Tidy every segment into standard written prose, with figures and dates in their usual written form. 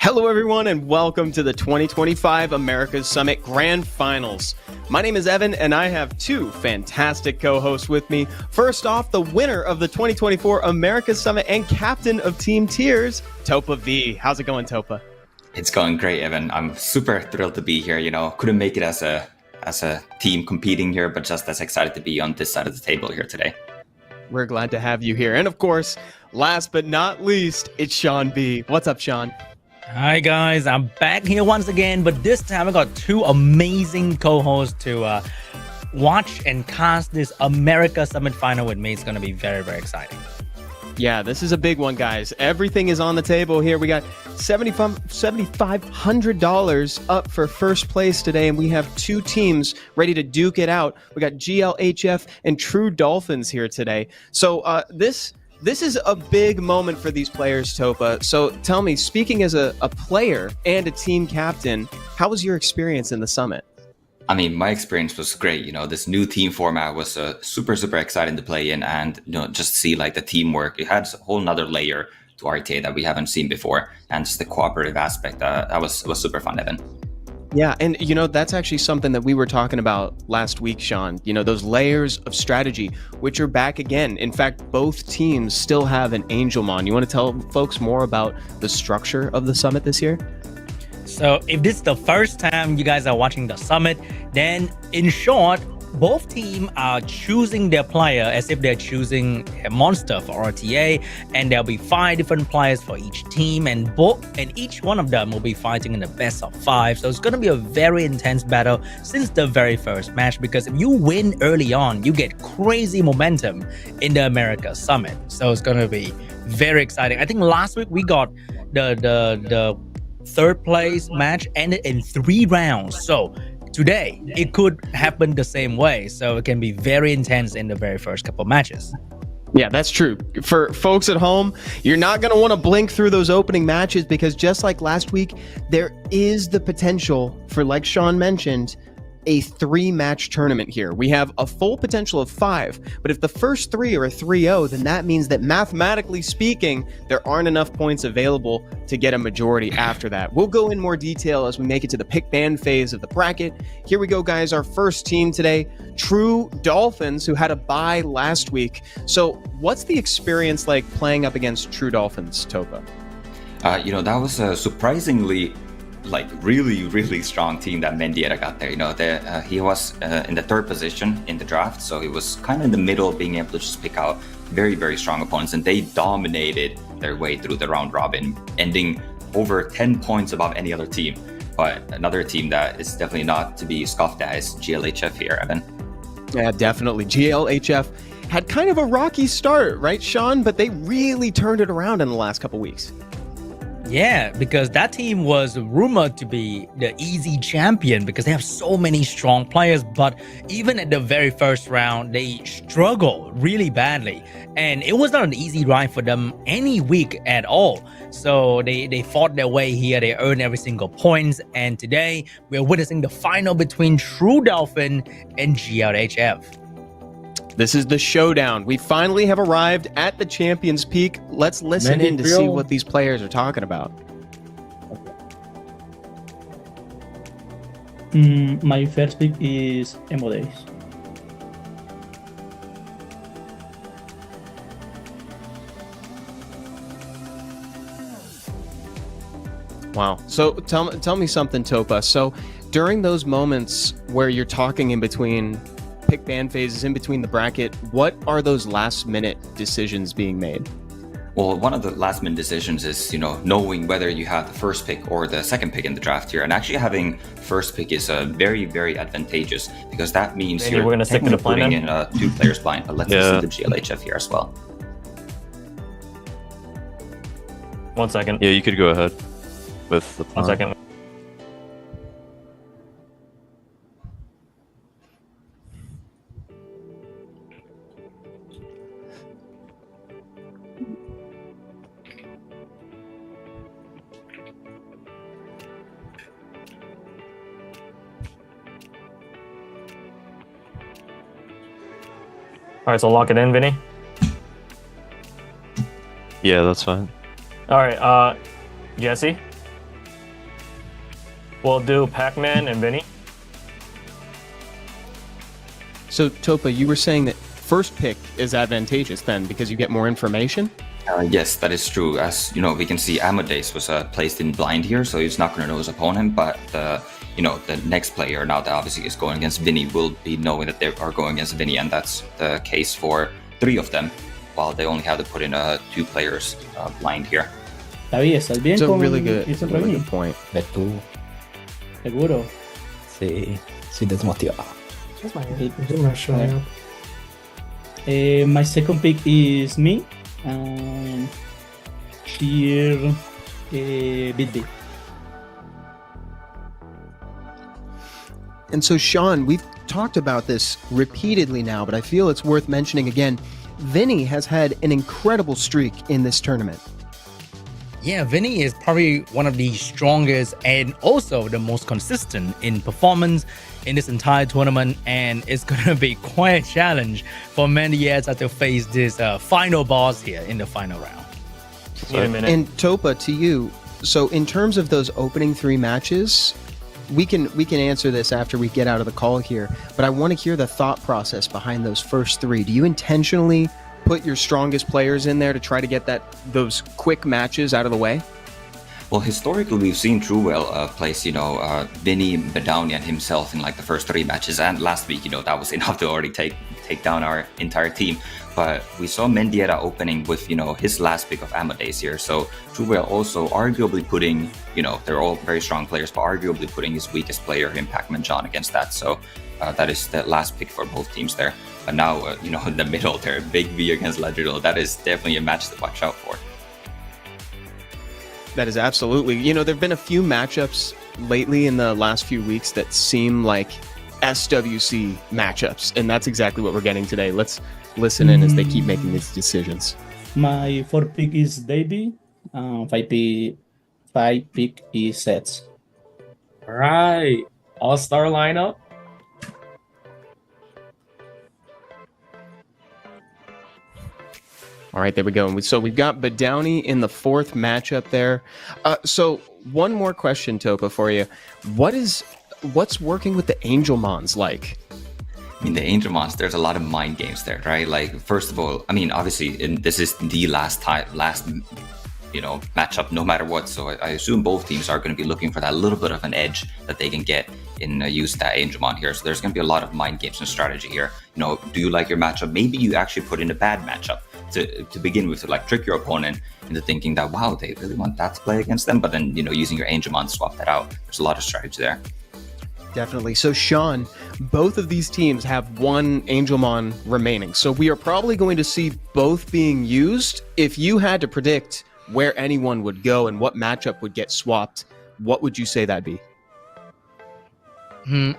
Hello, everyone, and welcome to the 2025 Americas Summit Grand Finals. My name is Evan, and I have two fantastic co-hosts with me. First off, the winner of the 2024 Americas Summit and captain of Team Tiers, Topa V. How's it going, Topa? It's going great, Evan. I'm super thrilled to be here. Couldn't make it as a team competing here, but just as excited to be on this side of the table here today. We're glad to have you here. And of course, last but not least, it's Sean B. What's up, Sean? Hi guys, I'm back here once again, but this time I got two amazing co-hosts to watch and cast this America Summit final with me. It's going to be very, very exciting. Yeah, this is a big one, guys. Everything is on the table here. We got $7,500 up for first place today, and we have two teams ready to duke it out. We got GLHF and True Dolphins here today. So This is a big moment for these players, Topa. So tell me, speaking as a player and a team captain, how was your experience in the summit? I mean, my experience was great. This new team format was super, super exciting to play in, and just see like the teamwork. It had a whole nother layer to RTA that we haven't seen before, and just the cooperative aspect. That was super fun, Evan. Yeah, and that's actually something that we were talking about last week, Sean. Those layers of strategy, which are back again. In fact, both teams still have an Angelmon. You want to tell folks more about the structure of the summit this year? So if this is the first time you guys are watching the summit, then in short, both teams are choosing their player as if they're choosing a monster for RTA, and there'll be 5 different players for each team, and each one of them will be fighting in the best of 5. So it's going to be a very intense battle since the very first match, because if you win early on, you get crazy momentum in the America Summit. So it's going to be very exciting. I think last week we got the third place match ended in 3 rounds. So today, it could happen the same way, so it can be very intense in the very first couple matches. Yeah, that's true. For folks at home, you're not going to want to blink through those opening matches, because just like last week, there is the potential for, like Sean mentioned, a 3-match tournament here. We have a full potential of 5, but if the first 3 are a 3-0, then that means that mathematically speaking, there aren't enough points available to get a majority after that. We'll go in more detail as we make it to the pick band phase of the bracket. Here we go, guys. Our first team today, True Dolphins, who had a bye last week. So what's the experience like playing up against True Dolphins, Topa? That was a surprisingly really, really strong team that Mendieta got there. He was in the 3rd position in the draft, so he was kind of in the middle, being able to just pick out very, very strong opponents, and they dominated their way through the round robin, ending over 10 points above any other team. But another team that is definitely not to be scoffed at is GLHF here, Evan. Yeah, definitely. GLHF had kind of a rocky start, right, Sean? But they really turned it around in the last couple weeks. Yeah, because that team was rumored to be the easy champion because they have so many strong players. But even at the very first round, they struggled really badly. And it was not an easy ride for them any week at all. So they fought their way here. They earned every single point. And today, we're witnessing the final between True Dolphin and GLHF. This is the showdown. We finally have arrived at the Champions Peak. Let's listen in to see what these players are talking about. My first pick is Emodays. Wow. So tell me something, Topa. So during those moments where you're talking in between pick band phases, in between the bracket, what are those last minute decisions being made? Well, one of the last minute decisions is, knowing whether you have the first pick or the second pick in the draft here. And actually having first pick is very, very advantageous because that means Maybe you're we're gonna stick to the plan putting then? in 2 players blind. But let's listen to GLHF here as well. 1 second. Yeah, you could go ahead with the 1 plan. second. All right, so lock it in, Vinny. Yeah, that's fine. All right, Jesse. We'll do Pac-Man and Vinny. So Topa, you were saying that first pick is advantageous then because you get more information? Yes, that is true. As we can see Amadeus was placed in blind here, so he's not going to know his opponent. But the next player now that obviously is going against Vinny will be knowing that they are going against Vinny, and that's the case for 3 of them, while they only have to put in 2 players blind here. David, ¿estás bien It's a con really good ese premio? point. Ves tú. Seguro. Sí, sí desmotivado. My second pick is me. And here, Bit. And so, Sean, we've talked about this repeatedly now, but I feel it's worth mentioning again. Vinny has had an incredible streak in this tournament. Yeah, Vinny is probably one of the strongest and also the most consistent in performance in this entire tournament, and it's going to be quite a challenge for Mendieta to face this final boss here in the final round. Need a minute. And Topa, to you, so in terms of those opening 3 matches, we can answer this after we get out of the call here, but I want to hear the thought process behind those first 3. Do you intentionally put your strongest players in there to try to get those quick matches out of the way? Well, historically, we've seen Truewell place, Vinny, Bedownian himself in like the first 3 matches, and last week, that was enough to already take down our entire team. But we saw Mendieta opening with, his last pick of Amadeus here. So Truewell also arguably putting, they're all very strong players, but arguably putting his weakest player in Pac-Man John against that. So that is the last pick for both teams there. But now, in the middle there, Big V against Ledgerdo, that is definitely a match to watch out for. That is absolutely. There have been a few matchups lately in the last few weeks that seem like SWC matchups, and that's exactly what we're getting today. Let's listen in as they keep making these decisions. My 4th pick is Davey. 5 pick is Sets. All right, all-star lineup. All right, there we go. And so we've got Bedowny in the 4th matchup there. So one more question, Topa, for you. What's working with the Angel Mons like? I mean, the Angel Mons, there's a lot of mind games there, right? Like, first of all, I mean, obviously, this is the last matchup, no matter what. So I assume both teams are going to be looking for that little bit of an edge that they can get in using that Angel Mon here. So there's going to be a lot of mind games and strategy here. Do you like your matchup? Maybe you actually put in a bad matchup to begin with, to like trick your opponent into thinking that, wow, they really want that to play against them. But then, using your Angel Mon to swap that out. There's a lot of strategy there. Definitely. So, Sean, both of these teams have 1 Angelmon remaining. So we are probably going to see both being used. If you had to predict where anyone would go and what matchup would get swapped, what would you say that'd be?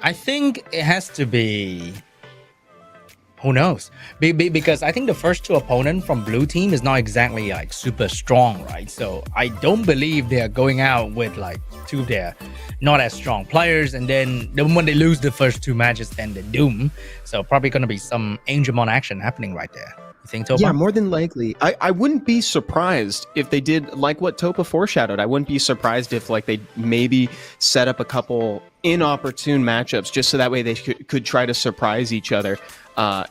I think it has to be... Who knows? Because I think the first 2 opponents from blue team is not exactly like super strong, right? So I don't believe they're going out with like 2 of their not as strong players, and then when they lose the first 2 matches, then they're doomed. So probably going to be some Angemon action happening right there. You think, Topa? Yeah, more than likely. I wouldn't be surprised if they did like what Topa foreshadowed. I wouldn't be surprised if like they maybe set up a couple inopportune matchups just so that way they could try to surprise each other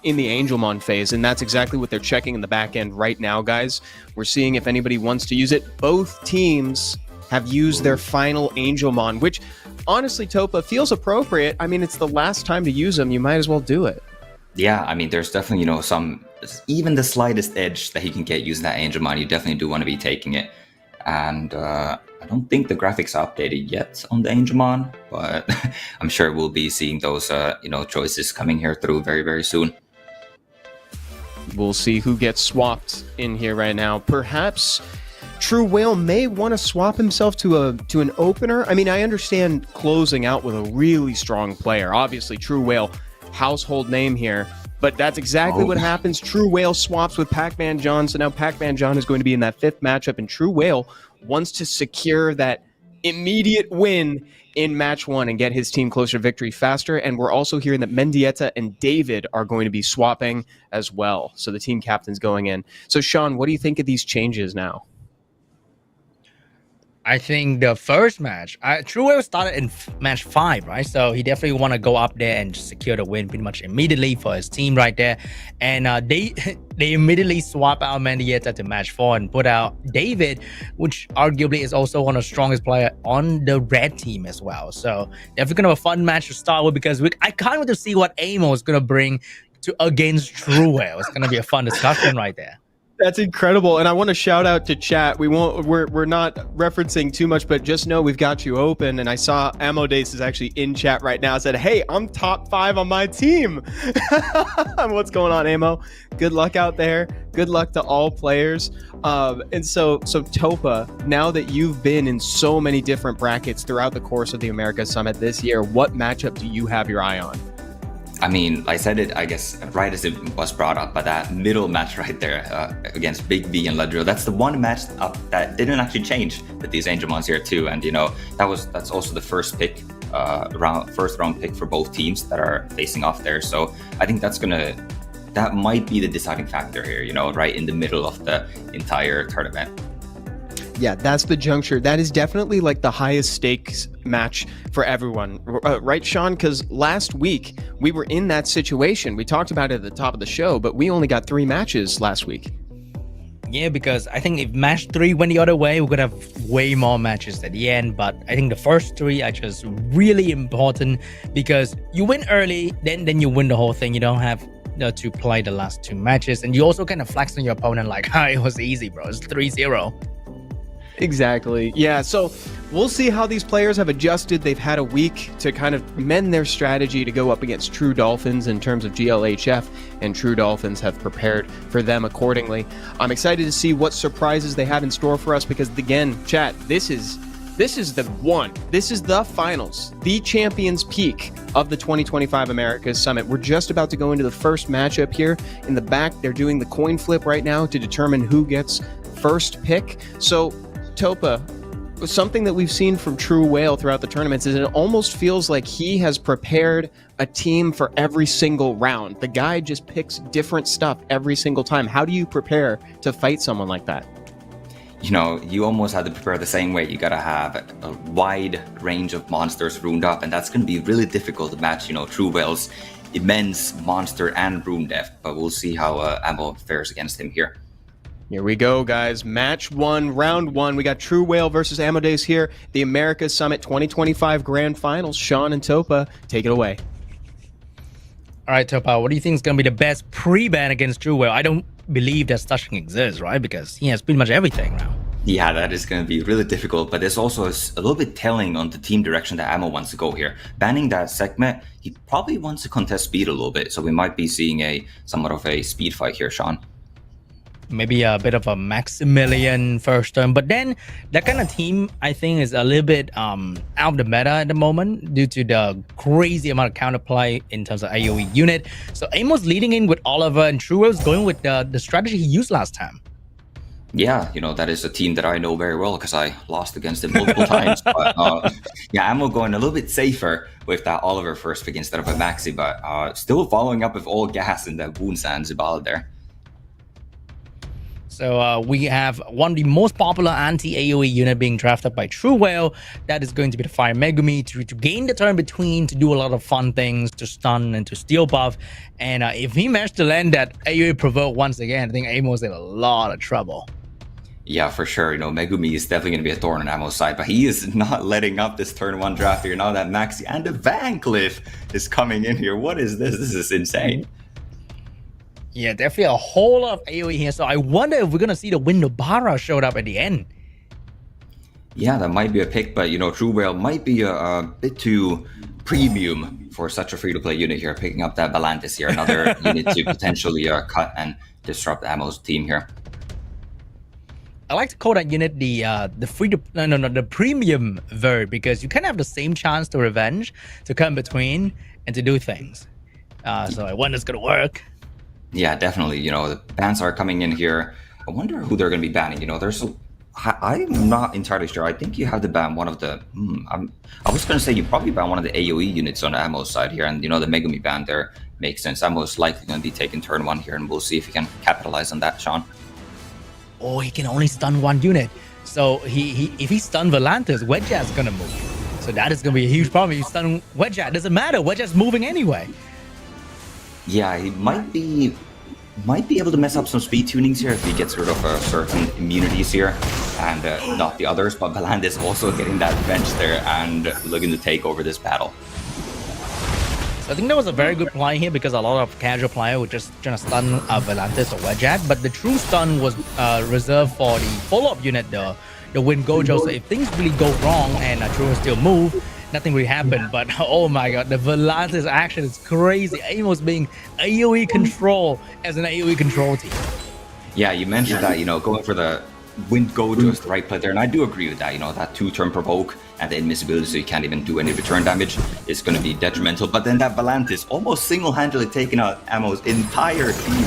in the Angelmon phase. And that's exactly what they're checking in the back end right now, guys. We're seeing if anybody wants to use it. Both teams have used their final Angelmon, which honestly, Topa, feels appropriate. I mean, it's the last time to use them. You might as well do it. Yeah, I mean, there's definitely, some, even the slightest edge that he can get using that Angelmon, you definitely do want to be taking it. And I don't think the graphics are updated yet on the Angelmon, but I'm sure we'll be seeing those, choices coming here through very, very soon. We'll see who gets swapped in here right now. Perhaps True Whale may want to swap himself to an opener. I mean, I understand closing out with a really strong player. Obviously, True Whale, household name here, but that's exactly what happens. True Whale swaps with Pac-Man John, so now Pac-Man John is going to be in that fifth matchup, and True Whale wants to secure that immediate win in match one and get his team closer to victory faster. And we're also hearing that Mendieta and David are going to be swapping as well, so the team captain's going in. So Sean, what do you think of these changes now? I think the first match, True Whale started in match 5, right? So he definitely want to go up there and secure the win pretty much immediately for his team right there. And they immediately swap out Mendieta to match 4 and put out David, which arguably is also one of the strongest player on the red team as well. So definitely gonna have a fun match to start with, because I can't wait to see what Amo is gonna bring to against True Whale. It's gonna be a fun discussion right there. That's incredible, and I want to shout out to chat. We're not referencing too much, but just know we've got you open. And I saw Amodace is actually in chat right now. Said, "Hey, I'm top 5 on my team." What's going on, Amo? Good luck out there. Good luck to all players. And so Topa, now that you've been in so many different brackets throughout the course of the America Summit this year, what matchup do you have your eye on? I mean, I said it, I guess, right as it was brought up, but that middle match right there against Big V and Ladrill, that's the one match that didn't actually change with these Angelmons here too. And that's also the first round pick for both teams that are facing off there. So I think that might be the deciding factor here, right in the middle of the entire tournament. Yeah, that's the juncture. That is definitely like the highest stakes match for everyone. Right, Sean? Because last week we were in that situation. We talked about it at the top of the show, but we only got 3 matches last week. Yeah, because I think if match 3 went the other way, we're going to have way more matches at the end. But I think the first 3 are just really important, because you win early, then you win the whole thing. You don't have to play the last 2 matches. And you also kind of flex on your opponent like, it was easy, bro. It's 3-0. Exactly. Yeah, so we'll see how these players have adjusted. They've had a week to kind of mend their strategy to go up against True Dolphins in terms of GLHF, and True Dolphins have prepared for them accordingly. I'm excited to see what surprises they have in store for us, because again, chat, this is the one. This is the finals, the Champions Peak of the 2025 Americas Summit. We're just about to go into the first matchup here. In the back, they're doing the coin flip right now to determine who gets first pick. So Topa, something that we've seen from True Whale throughout the tournaments is it almost feels like he has prepared a team for every single round. The guy just picks different stuff every single time. How do you prepare to fight someone like that? You almost have to prepare the same way. You gotta have a wide range of monsters runed up, and that's gonna be really difficult to match, True Whale's immense monster and rune depth. But we'll see how Amo fares against him here. Here we go, guys. Match 1, round 1. We got True Whale versus Amadeus here. The Americas Summit 2025 Grand Finals. Sean and Topa, take it away. All right, Topa, what do you think is going to be the best pre-ban against True Whale? I don't believe that such thing exists, right? Because he has pretty much everything now. Yeah, that is going to be really difficult, but it's also a little bit telling on the team direction that Amo wants to go here. Banning that segment, he probably wants to contest speed a little bit, so we might be seeing somewhat of a speed fight here, Sean. Maybe a bit of a Maximilian first turn, but then that kind of team I think is a little bit out of the meta at the moment due to the crazy amount of counterplay in terms of AoE unit. So Amo's leading in with Oliver, and True Whale's going with the strategy he used last time. Yeah, that is a team that I know very well because I lost against it multiple times. But yeah, Amo going a little bit safer with that Oliver first pick instead of a Maxi, but still following up with all gas in the Wounds and Zibal there. So we have one of the most popular anti-AoE unit being drafted by True Whale. That is going to be the Fire Megumi to gain the turn between, to do a lot of fun things, to stun and to steal buff. And if he managed to land that AoE provoke once again, I think Amo's in a lot of trouble. Yeah, for sure. Megumi is definitely going to be a thorn on Amo's side, but he is not letting up this turn 1 draft here. Now that Maxi and the Van Cliff is coming in here. What is this? This is insane. Yeah, definitely a whole lot of AoE here. So I wonder if we're going to see the Windobara showed up at the end. Yeah, that might be a pick, but True Whale might be a bit too premium for such a free-to-play unit here, picking up that Balantis here, another unit to potentially cut and disrupt Amo's team here. I like to call that unit the premium verb, because you kind of have the same chance to revenge, to come between, and to do things. So I wonder it's going to work. Yeah, definitely. The bans are coming in here. I wonder who they're going to be banning. I'm not entirely sure. I think you have to ban one of the... I was going to say you probably ban one of the AoE units on Amo's side here, and the Megumi ban there makes sense. Amo's likely going to be taking turn 1 here, and we'll see if he can capitalize on that, Sean. Oh, he can only stun one unit. So if he stun Volantis, Wedgeat's gonna move. So that is gonna be a huge problem. If you stun Wedgeat, doesn't matter. Wedgeat's moving anyway. Yeah, he might be able to mess up some speed tunings here if he gets rid of certain immunities here and not the others. But Volantis also getting that bench there and looking to take over this battle. I think that was a very good play here, because a lot of casual players were just trying to stun Volantis or Wedgeat, but the true stun was reserved for the follow-up unit, the Wind Gojo. So if things really go wrong and True still move, nothing will happen. But oh my god, the Volantis action is crazy. Amos being AoE control as an AoE control team. Yeah, you mentioned that, going for the Wind Gojo is the right play there, and I do agree with that. That 2-turn provoke and the invincibility, so you can't even do any return damage, is going to be detrimental. But then that Volantis almost single-handedly taking out Amo's entire team.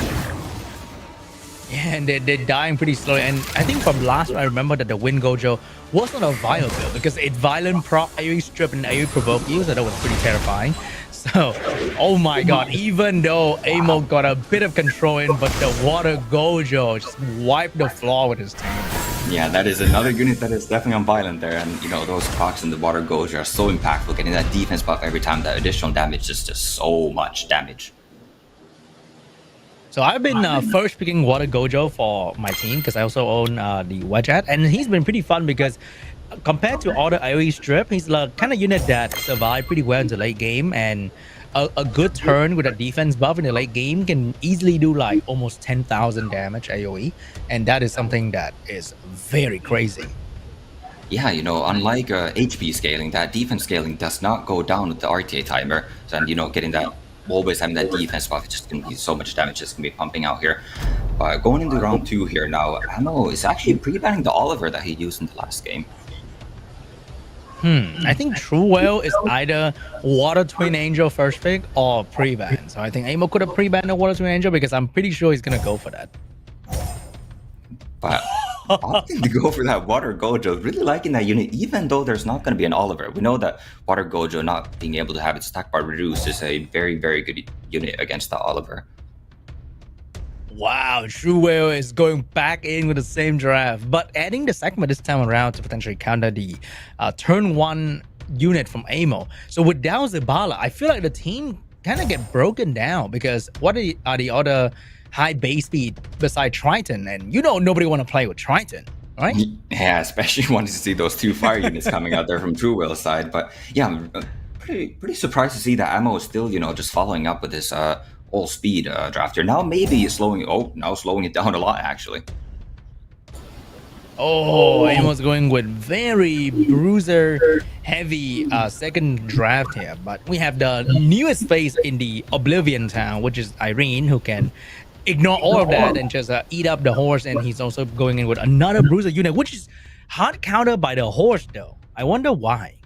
Yeah, and they're dying pretty slowly. And I think from last I remember that the Wind Gojo was not a viable build, because it violent proc AoE strip and AoE provoke you, so that was pretty terrifying. So, oh my god, even though Amo got a bit of control in, but the Water Gojo just wiped the floor with his team. Yeah, that is another unit that is definitely on violent there, and those procs in the Water Gojo are so impactful, getting that defense buff every time. That additional damage is just so much damage. So I've been first picking Water Gojo for my team, because I also own the Wedgeat, and he's been pretty fun because compared to other AoE strip, he's the kind of unit that survived pretty well in the late game, and a good turn with a defense buff in the late game can easily do like almost 10,000 damage AoE, and that is something that is very crazy. Yeah, unlike HP scaling, that defense scaling does not go down with the RTA timer, and getting that, always having that defense buff, it's just going to be so much damage that's going to be pumping out here. But going into round 2 here now, Amo is actually pre-banning the Oliver that he used in the last game. I think True Whale is either Water Twin Angel first pick or pre-ban. So I think Amo could have pre-banned the Water Twin Angel, because I'm pretty sure he's going to go for that. But opting to go for that Water Gojo, really liking that unit, even though there's not going to be an Oliver. We know that Water Gojo not being able to have its attack bar reduced is a very, very good unit against the Oliver. Wow, True Whale is going back in with the same draft, but adding the segment this time around to potentially counter the turn 1 unit from Amo. So with Dao Zibala, I feel like the team kind of get broken down, because what are the other high base speed beside Triton? And nobody want to play with Triton, right? Yeah, especially wanting to see those 2 fire units coming out there from True Whale's side. But yeah, I'm pretty surprised to see that Amo is still, just following up with this all speed draft here. Now maybe slowing it down a lot, actually. Oh, Amo's going with very bruiser heavy second draft here, but we have the newest face in the Oblivion Town, which is Irene, who can ignore all of that and just eat up the horse. And he's also going in with another bruiser unit, which is hard counter by the horse though. I wonder why.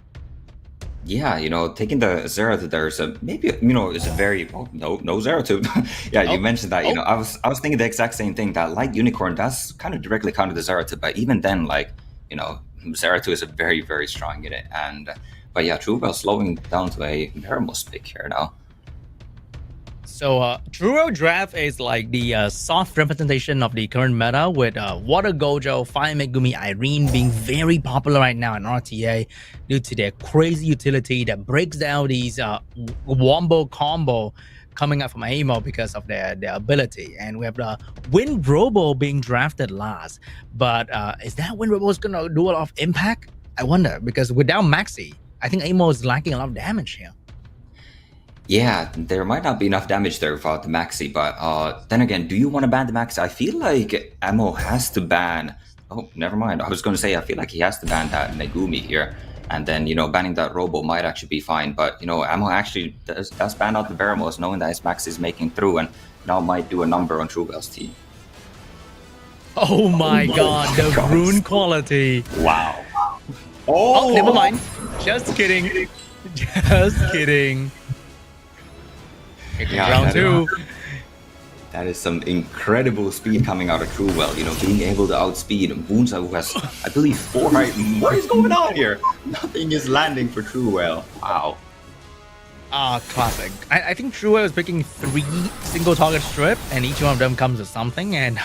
Yeah, taking the Zeratul there is is a very no Zeratul. Yeah, you mentioned that. I was thinking the exact same thing. That light unicorn does kind of directly counter the Zeratul, but even then, Zeratul is a very, very strong unit. And but yeah, True Whale slowing down to a Meramos pick here now. So True Draft is like the soft representation of the current meta with Water Gojo, Fire Megumi, Irene being very popular right now in RTA due to their crazy utility that breaks down these wombo combo coming up from Amo because of their ability. And we have the Wind Robo being drafted last. But is that Wind Robo going to do a lot of impact? I wonder, because without Maxi, I think Amo is lacking a lot of damage here. Yeah, there might not be enough damage there without the Maxi, but then again, do you want to ban the Maxi? I feel like Amo has to ban... Oh, never mind. I was going to say, I feel like he has to ban that Megumi here. And then, banning that Robo might actually be fine. But, Amo actually does ban out the Baramos, knowing that his Maxi is making through, and now might do a number on Truewell's team. Oh my god, the rune quality. Wow. Oh, never mind. Just kidding. Just kidding. Yeah, round two. That is some incredible speed coming out of Truewell. Being able to outspeed Boonsa, who has, I believe, 4 height. What is going on here? Nothing is landing for Truewell. Wow. Classic. I think Truewell is picking 3 single target strip, and each one of them comes with something. And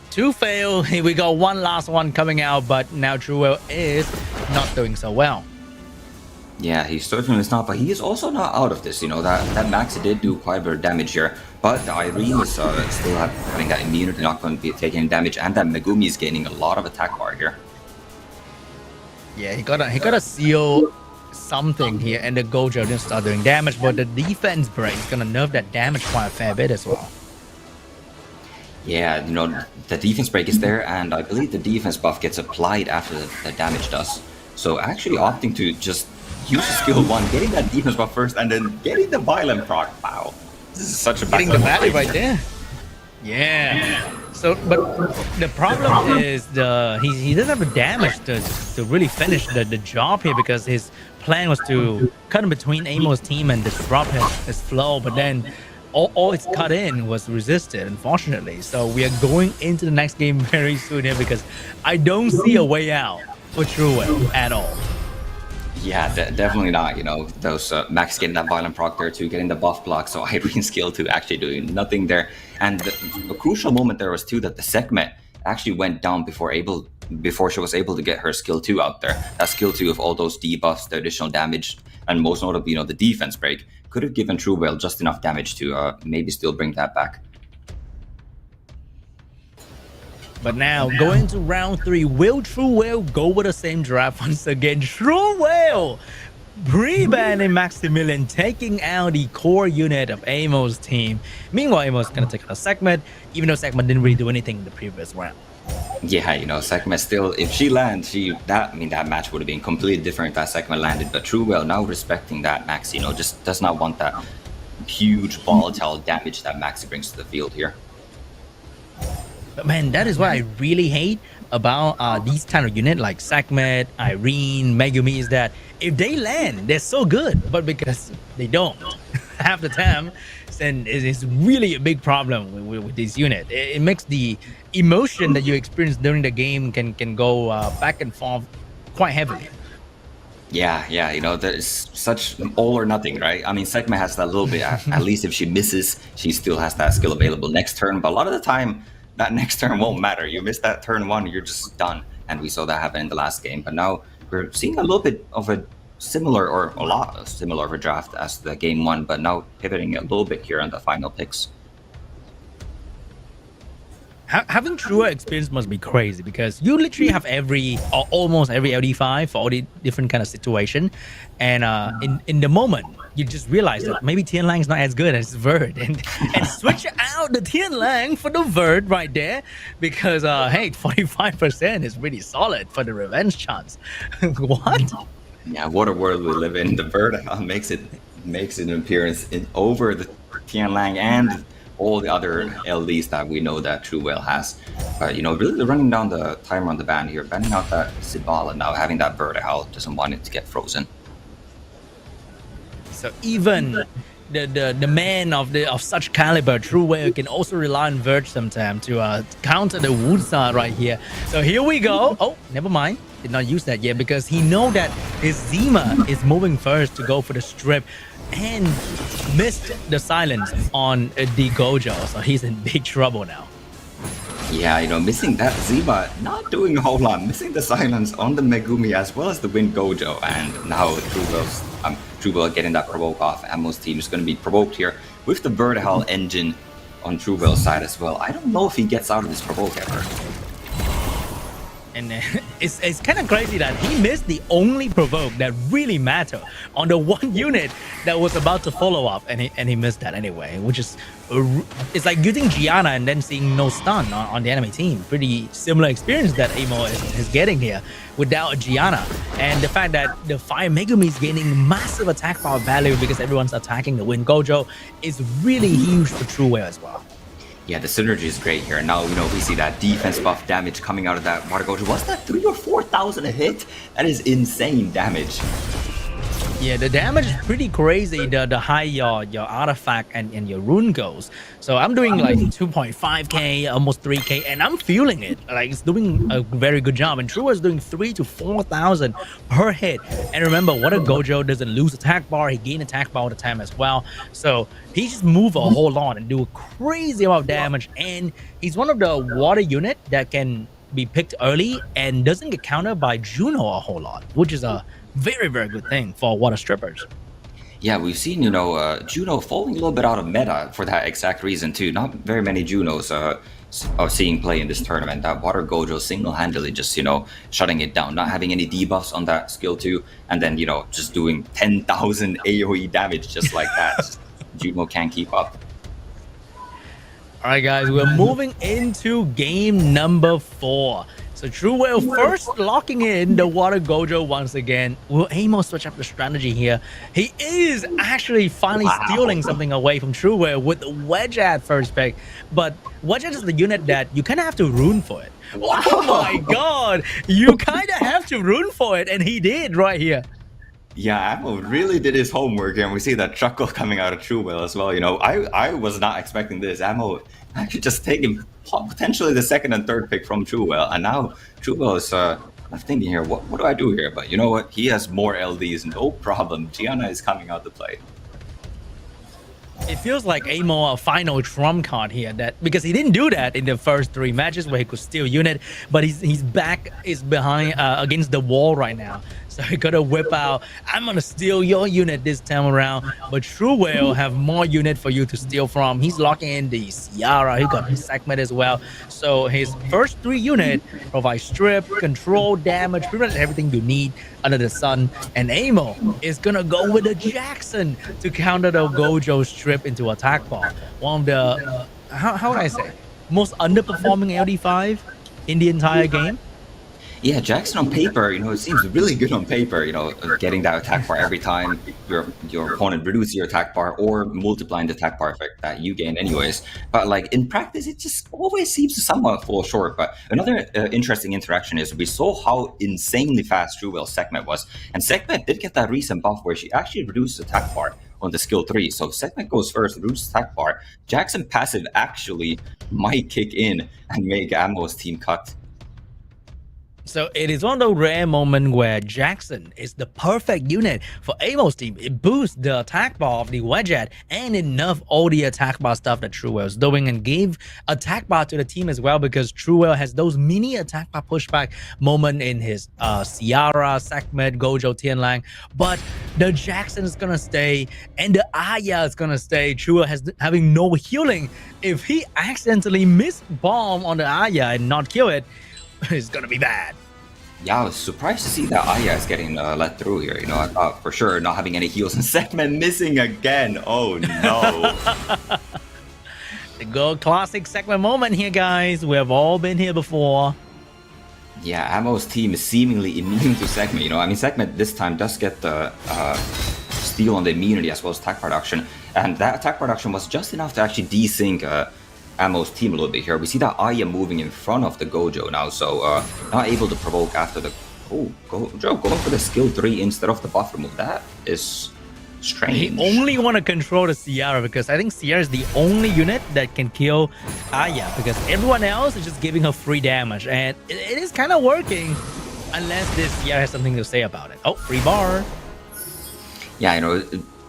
2 fail. We got 1 last one coming out, but now Truewell is not doing so well. Yeah, he certainly is not, but he is also not out of this. That Maxi did do quite a bit of damage here, but the Irene is still having that immunity, not going to be taking damage, and that Megumi is gaining a lot of attack bar here. Yeah, he gotta seal something here, and the Gojo didn't start doing damage, but the defense break is gonna nerf that damage quite a fair bit as well. Yeah, the defense break is there, and I believe the defense buff gets applied after the damage does. So actually opting to just use skill 1, getting that defense buff first, and then getting the violent proc. Wow, this is such a getting the value right there. Yeah. So, but the problem is he doesn't have the damage to really finish the job here, because his plan was to cut in between Amo's team and disrupt his flow, but then all it's cut in was resisted, unfortunately. So we are going into the next game very soon here, because I don't see a way out for Truewell at all. Yeah, definitely not. Those Max getting that violent proc there too, getting the buff block, so Irene skill 2 actually doing nothing there. And the crucial moment there was too that the segment actually went down before she was able to get her skill 2 out there. That skill 2 of all those debuffs, the additional damage, and most notably, the defense break could have given Truewell just enough damage to maybe still bring that back. But now, going to round 3, will Truewell go with the same draft once again? Truewell pre-banning Maximilian, taking out the core unit of Amo's team. Meanwhile, Amo's going to take out a segment, even though segment didn't really do anything in the previous round. Yeah, segment still, if she lands, that match would have been completely different if that segment landed. But Truewell now respecting that Max, just does not want that huge volatile damage that Maxi brings to the field here. But man, that is what I really hate about these kind of units like Segment, Irene, Megumi, is that if they land, they're so good, but because they don't half the time, then it is really a big problem with this unit. It makes the emotion that you experience during the game can go back and forth quite heavily. Yeah, there's such all or nothing, right? I mean, Segment has that little bit, at least if she misses, she still has that skill available next turn, but a lot of the time, that next turn won't matter. You miss that turn 1, you're just done. And we saw that happen in the last game. But now we're seeing a little bit of a similar, or a lot similar of a draft as the game 1, but now pivoting a little bit here on the final picks. Having truer experience must be crazy, because you literally have almost every LD5 for all the different kind of situation, and in the moment you just realize that maybe Tian Lang is not as good as Verd, and switch out the Tian Lang for the Verd right there, because hey, 45% is really solid for the revenge chance. What? Yeah, what a world we live in. The Verd makes an appearance over the Tian Lang and all the other LDs that we know that Truewell has. Really running down the timer on the ban here, banning out that Sibala now, having that Bird out, doesn't want it to get frozen. So even the man of such caliber, Truewell, can also rely on Verge sometimes to counter the Wusa right here. So here we go. Oh, never mind. Did not use that yet, because he know that his Zima is moving first to go for the strip. and missed the silence on the Gojo. So he's in big trouble now. Yeah, missing that Ziba, not doing a whole lot. Missing the silence on the Megumi as well as the Wind Gojo. And now True Will getting that provoke off. Ammo's team is going to be provoked here with the Vertihal engine on True Will's side as well. I don't know if he gets out of this provoke ever. And it's kind of crazy that he missed the only provoke that really mattered on the one unit that was about to follow up, and he missed that anyway, which is it's like using Gianna and then seeing no stun on the enemy team. Pretty similar experience that Amo is getting here without Gianna, and the fact that the Fire Megumi is gaining massive attack power value because everyone's attacking the Wind Gojo is really huge for True Will as well. Yeah, the synergy is great here. Now, we see that defense buff damage coming out of that Water Gojo. Was that 3,000 or 4,000 a hit? That is insane damage. Yeah, the damage is pretty crazy. The high your artifact and your rune goes. So I'm doing like 2.5k, almost 3k, and I'm feeling it. Like it's doing a very good job. And True is doing 3,000 to 4,000 per hit. And remember, Water Gojo doesn't lose attack bar. He gains attack bar all the time as well. So he just move a whole lot and do a crazy amount of damage. And he's one of the water unit that can be picked early and doesn't get countered by Juno a whole lot, which is a very, very good thing for water strippers. Yeah, we've seen, Juno falling a little bit out of meta for that exact reason too. Not very many Junos are seeing play in this tournament. That Water Gojo single-handedly just, shutting it down, not having any debuffs on that skill too, and then, just doing 10,000 AoE damage just like that. Juno can't keep up. All right, guys, we're moving into game number 4. So True Will first locking in the Water Gojo once again. Will Amo switch up the strategy here? He is actually finally stealing something away from True Will with the Wedge at first pick. But Wedge is the unit that you kind of have to rune for it. Wow. Oh my god! You kind of have to rune for it, and he did right here. Yeah, Ammo really did his homework here, and we see that chuckle coming out of True Will as well. I was not expecting this. Ammo actually just taking potentially the second and third pick from True Will, and now True Will is thinking here, what do I do here? But you know what? He has more LDs, no problem. Gianna is coming out to play. It feels like Amo a final trump card here, that because he didn't do that in the first 3 matches where he could steal unit, but his back is behind against the wall right now. So he gotta whip out, I'm gonna steal your unit this time around, but True Will have more unit for you to steal from. He's locking in the Ciara, he got his segment as well. So his first 3 unit provide strip, control, damage, pretty much everything you need under the sun. And Amo is gonna go with the Jackson to counter the Gojo strip into attack bar. One of the, how would I say, most underperforming LD5 in the entire game. Yeah, Jackson on paper, it seems really good on paper, getting that attack bar every time your opponent reduces your attack bar or multiplying the attack bar effect that you gain anyways. But like in practice, it just always seems to somewhat fall short. But another interesting interaction is we saw how insanely fast True Will's segment was. And segment did get that recent buff where she actually reduced attack bar on the skill 3. So segment goes first, reduces attack bar. Jackson passive actually might kick in and make Ammo's team cut. So it is one of those rare moments where Jackson is the perfect unit for Amo's team. It boosts the attack bar of the Wedget and it nerfs all the attack bar stuff that True Will is doing and gave attack bar to the team as well, because True Will has those mini attack bar pushback moment in his Ciara, Sekhmet, Gojo, Tianlang. But the Jackson is gonna stay and the Aya is gonna stay. True Will having no healing. If he accidentally miss bomb on the Aya and not kill it, it's gonna be bad. Yeah, I was surprised to see that Aya is getting let through here. I thought for sure not having any heals and Segment missing again. Oh no. The good classic Segment moment here, guys. We have all been here before. Yeah, Ammo's team is seemingly immune to Segment. Segment this time does get the steal on the immunity as well as attack production. And that attack production was just enough to actually desync Ammo's team a little bit here. We see that Aya moving in front of the Gojo now, so not able to provoke after the Gojo going for the skill 3 instead of the buff remove. That is strange. He only want to control the Ciara because I think Ciara is the only unit that can kill Aya, because everyone else is just giving her free damage, and it is kind of working unless this Ciara has something to say about it. Oh, free bar. Yeah,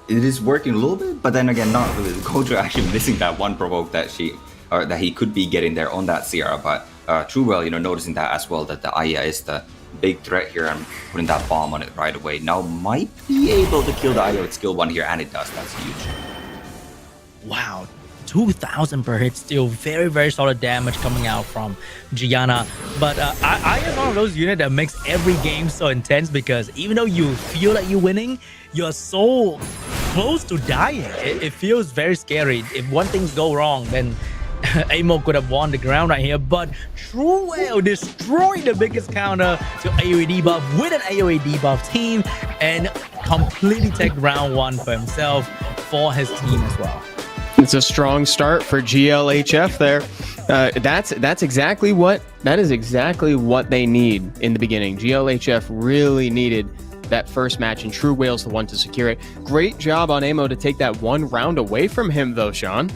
it is working a little bit, but then again, not really. Gojo actually missing that one provoke that he could be getting there on that Sierra, but Truewell, noticing that as well, that the Aya is the big threat here and putting that bomb on it right away. Now might be able to kill the Aya with skill 1 here, and it does. That's huge. Wow, 2,000 per hit, still very, very solid damage coming out from Gianna. But I is one of those units that makes every game so intense, because even though you feel like you're winning, you're so close to dying. It feels very scary. If one thing go wrong, then Amo could have won the ground right here. But True Whale destroyed the biggest counter to AoE debuff with an AoE debuff team and completely take round 1 for himself, for his team as well. It's a strong start for GLHF there. That is exactly what they need in the beginning. GLHF really needed that first match, and True Whale's the one to secure it. Great job on Amo to take that 1 round away from him, though, Sean.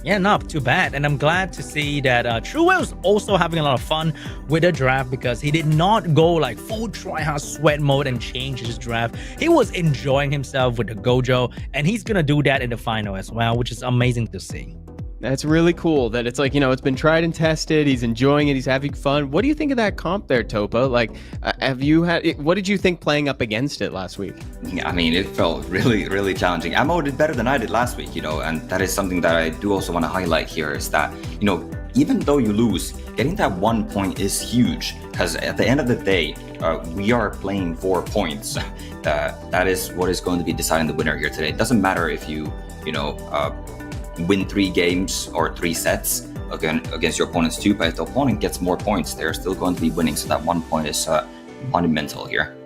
Yeah, not too bad. And I'm glad to see that True Whale's also having a lot of fun with the draft, because he did not go like full tryhard sweat mode and change his draft. He was enjoying himself with the Gojo, and he's going to do that in the final as well, which is amazing to see. That's really cool that it's like, it's been tried and tested. He's enjoying it. He's having fun. What do you think of that comp there, Topa? Like, what did you think playing up against it last week? Yeah, I mean, it felt really, really challenging. Amo did better than I did last week, and that is something that I do also want to highlight here, is that, even though you lose, getting that 1 point is huge, because at the end of the day, we are playing 4 points. That is what is going to be deciding the winner here today. It doesn't matter if you, win 3 games or 3 sets against your opponents too, but if the opponent gets more points, they're still going to be winning. So that 1 point is monumental here.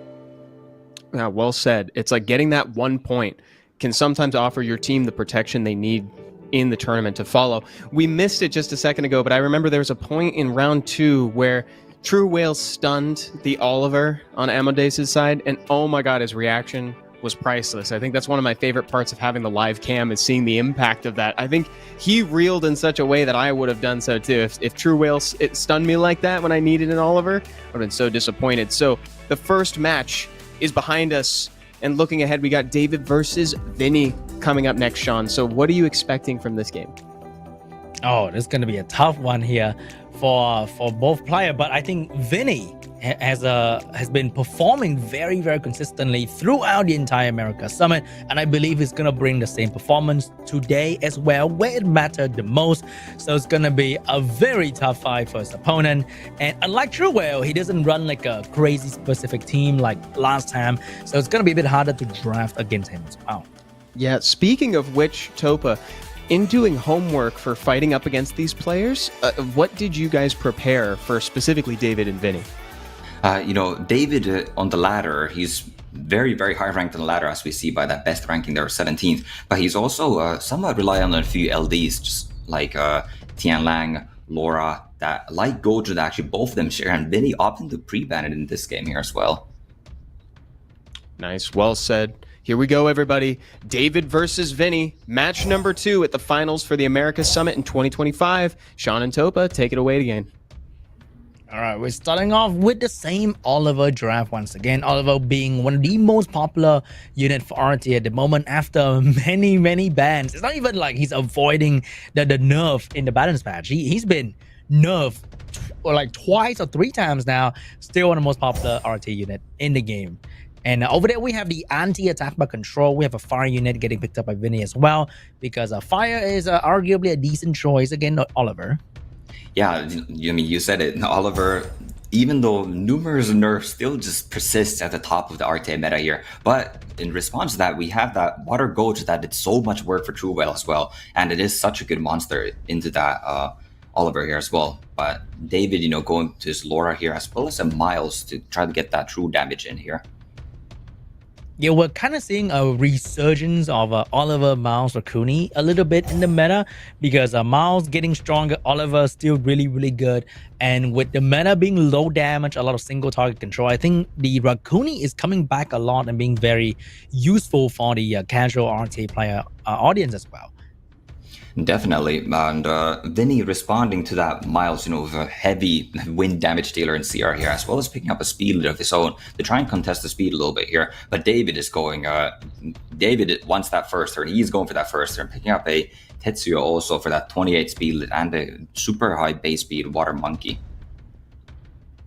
Yeah, well said. It's like getting that 1 point can sometimes offer your team the protection they need in the tournament to follow. We missed it just a second ago, but I remember there was a point in round 2 where True Whale stunned the Oliver on Amadeus' side, and oh my god, his reaction was priceless. I think that's one of my favorite parts of having the live cam, is seeing the impact of that. I think he reeled in such a way that I would have done so too. If True Whale stunned me like that when I needed an Oliver, I would have been so disappointed. So the first match is behind us, and looking ahead, we got David versus Vinny coming up next, Sean. So what are you expecting from this game? Oh, this is going to be a tough one here for both players, but I think Vinny has been performing very, very consistently throughout the entire America Summit, and I believe he's going to bring the same performance today as well, where it mattered the most. So it's going to be a very tough fight for his opponent, and unlike True Whale, he doesn't run like a crazy specific team like last time, so it's going to be a bit harder to draft against him as well. Yeah, speaking of which, Topa, in doing homework for fighting up against these players, what did you guys prepare for specifically David and Vinny? David on the ladder, he's very, very high ranked on the ladder, as we see by that best ranking there, 17th. But he's also somewhat reliant on a few LDs, just like Tian Lang, Laura, that like Gojo, that actually both of them share, and Vinny opting to pre-ban it in this game here as well. Nice, well said. Here we go, everybody. David versus Vinny, match number 2 at the finals for the America Summit in 2025. Sean and Topa, take it away again. All right, we're starting off with the same Oliver draft once again. Oliver being one of the most popular unit for RT at the moment after many, many bans. It's not even like he's avoiding the nerf in the balance patch. He's been nerfed like twice or 3 times now. Still one of the most popular RT unit in the game. And over there, we have the anti-attack by control. We have a fire unit getting picked up by Vinny as well, because fire is arguably a decent choice against Oliver. Yeah, you said it. Oliver, even though numerous nerfs still just persist at the top of the RTA meta here. But in response to that, we have that Water Gojo that did so much work for True Whale as well. And it is such a good monster into that Oliver here as well. But David, going to his Laura here as well as a Miles to try to get that true damage in here. Yeah, we're kind of seeing a resurgence of Oliver, Miles, Rakuni a little bit in the meta, because Miles getting stronger, Oliver still really, really good. And with the meta being low damage, a lot of single target control, I think the Rakuni is coming back a lot and being very useful for the casual RTA player audience as well. Definitely, and Vinny responding to that Miles, with a heavy wind damage dealer in CR here, as well as picking up a speed lead of his own to try and contest the speed a little bit here. But David is going. David wants that first turn. He's going for that first turn, picking up a Tetsuya also for that 28 speed lead and a super high base speed Water Monkey.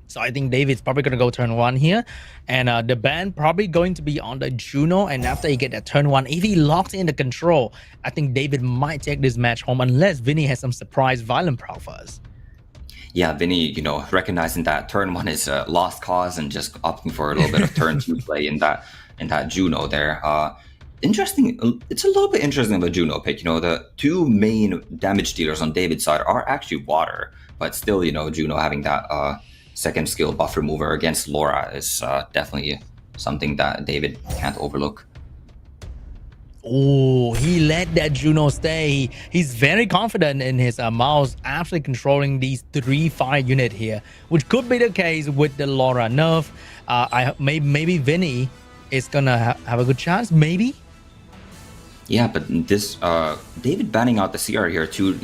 So I think David's probably going to go turn 1 here. And the ban probably going to be on the Juno. And after he get that turn 1, if he locks in the control, I think David might take this match home unless Vinny has some surprise violent proc for us. Yeah, Vinny, recognizing that turn 1 is a lost cause and just opting for a little bit of turn 2 play in that Juno there. Interesting. It's a little bit interesting of a Juno pick. The two main damage dealers on David's side are actually water, but still, Juno having that second skill buff remover against Laura is definitely something that David can't overlook. Oh, he let that Juno stay. He's very confident in his mouse actually controlling these 3 fire unit here, which could be the case with the Laura nerf. Maybe Vinny is gonna have a good chance, maybe. Yeah, but this David banning out the CR here too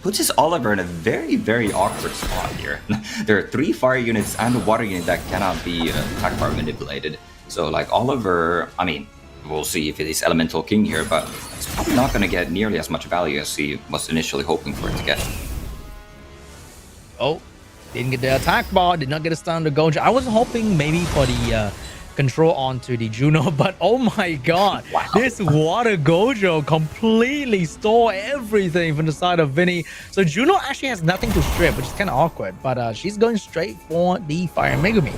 puts his Oliver in a very, very awkward spot here. There are 3 fire units and a water unit that cannot be attack power manipulated. So like Oliver, I mean, we'll see if it is Elemental King here, but it's probably not going to get nearly as much value as he was initially hoping for it to get. Oh, didn't get the attack bar, did not get a stun on the Gojo. I was hoping maybe for the control onto the Juno, but oh my god, wow. This water Gojo completely stole everything from the side of Vinny. So Juno actually has nothing to strip, which is kind of awkward, but she's going straight for the Fire Megumi.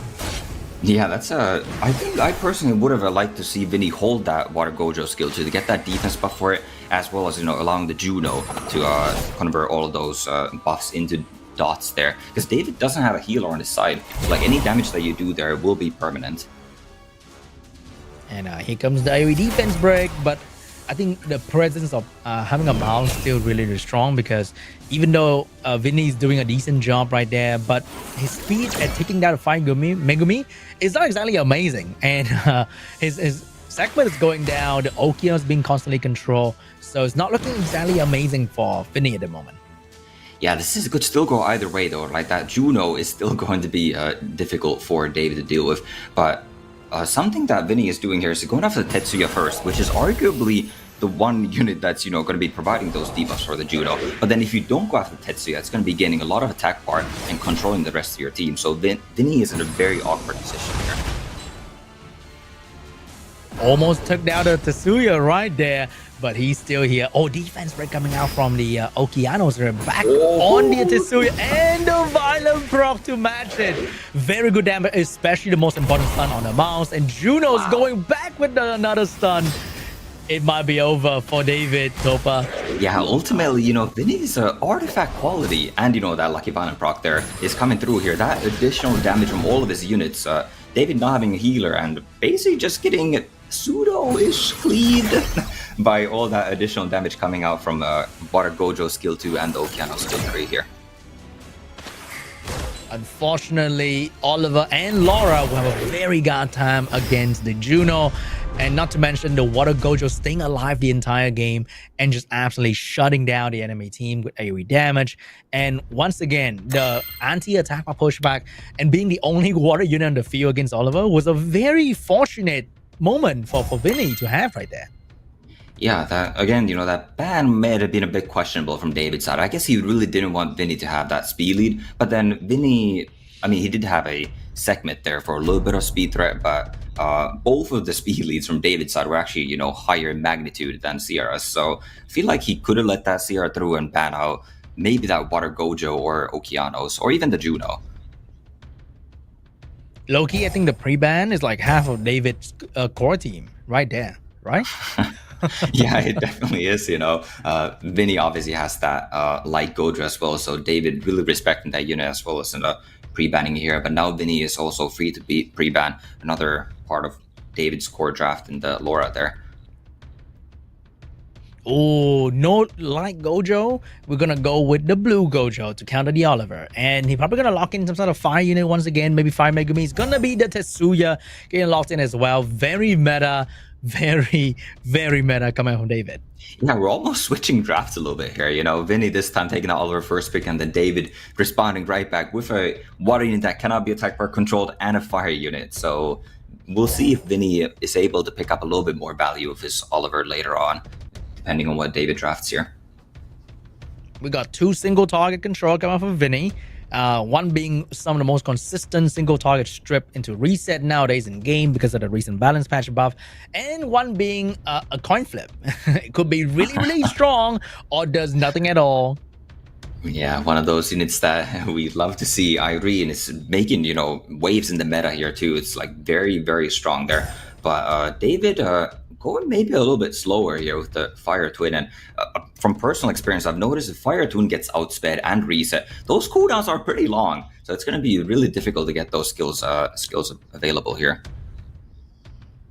Yeah, that's I think I personally would have liked to see Vinny hold that Water Gojo skill to get that defense buff for it, as well as allowing the Juno to convert all of those buffs into dots there, because David doesn't have a healer on his side. So, like, any damage that you do there will be permanent. And here comes the AoE defense break, but I think the presence of having a mouse still really strong, because even though Vinny is doing a decent job right there, but his speed at taking down a Fire Megumi is not exactly amazing, and his segment is going down, the Okiano is being constantly controlled, so it's not looking exactly amazing for Vinny at the moment. Yeah, this could still go either way though. Like, that Juno is still going to be difficult for David to deal with, but something that Vinny is doing here is going after the Tetsuya first, which is arguably the one unit that's going to be providing those debuffs for the Juno. But then if you don't go after Tetsuya, it's going to be gaining a lot of attack bar and controlling the rest of your team. So Vinny is in a very awkward position here. Almost took down the Tetsuya right there, but he's still here. Oh, defense break coming out from the Okianos. They're back on the Tetsuya, and the violent proc to match it. Very good damage, especially the most important stun on the mouse. And Juno's going back with another stun. It might be over for David, Topa. Yeah, ultimately, Vinny's artifact quality and, that lucky violent proc there is coming through here. That additional damage from all of his units. David not having a healer and basically just getting pseudo-ish cleaved by all that additional damage coming out from Water Gojo skill 2 and Okiano skill 3 here. Unfortunately, Oliver and Laura will have a very bad time against the Juno, and not to mention the Water Gojo staying alive the entire game and just absolutely shutting down the enemy team with AoE damage. And once again, the anti-attack pushback and being the only water unit on the field against Oliver was a very fortunate moment for Vinny to have right there. Yeah, that ban may have been a bit questionable from David's side. I guess he really didn't want Vinny to have that speed lead, but then Vinny, he did have a segment there for a little bit of speed threat, but both of the speed leads from David's side were actually, higher in magnitude than Sierra's. So I feel like he could have let that Sierra through and ban out maybe that Water Gojo or Okianos or even the Juno. Low-key, I think the pre-ban is like half of David's core team right there, right? Yeah, it definitely is, Vinny obviously has that light Gojo as well, so David really respecting that unit as well as in the pre-banning here. But now Vinny is also free to be pre-ban, another part of David's core draft in the Laura there. Oh, no, like Gojo, we're gonna go with the blue Gojo to counter the Oliver. And he's probably gonna lock in some sort of fire unit once again, maybe Fire Megumi. It's gonna be the Tetsuya getting locked in as well. Very meta, very, very meta coming from David. Yeah, we're almost switching drafts a little bit here. You know, Vinny this time taking the Oliver first pick, and then David responding right back with a water unit that cannot be attacked or controlled and a fire unit. So we'll see if Vinny is able to pick up a little bit more value of his Oliver later on, depending on what David drafts here. We got 2 single target control coming from Vinny. One being some of the most consistent single target strip into reset nowadays in game because of the recent balance patch buff, and one being a coin flip. It could be really, really strong or does nothing at all. Yeah, one of those units that we love to see. Irene is making, you know, waves in the meta here too. It's like very, very strong there. But David going maybe a little bit slower here with the Fire Twin. And from personal experience, I've noticed if Fire Twin gets outsped and reset, those cooldowns are pretty long. So it's going to be really difficult to get those skills available here.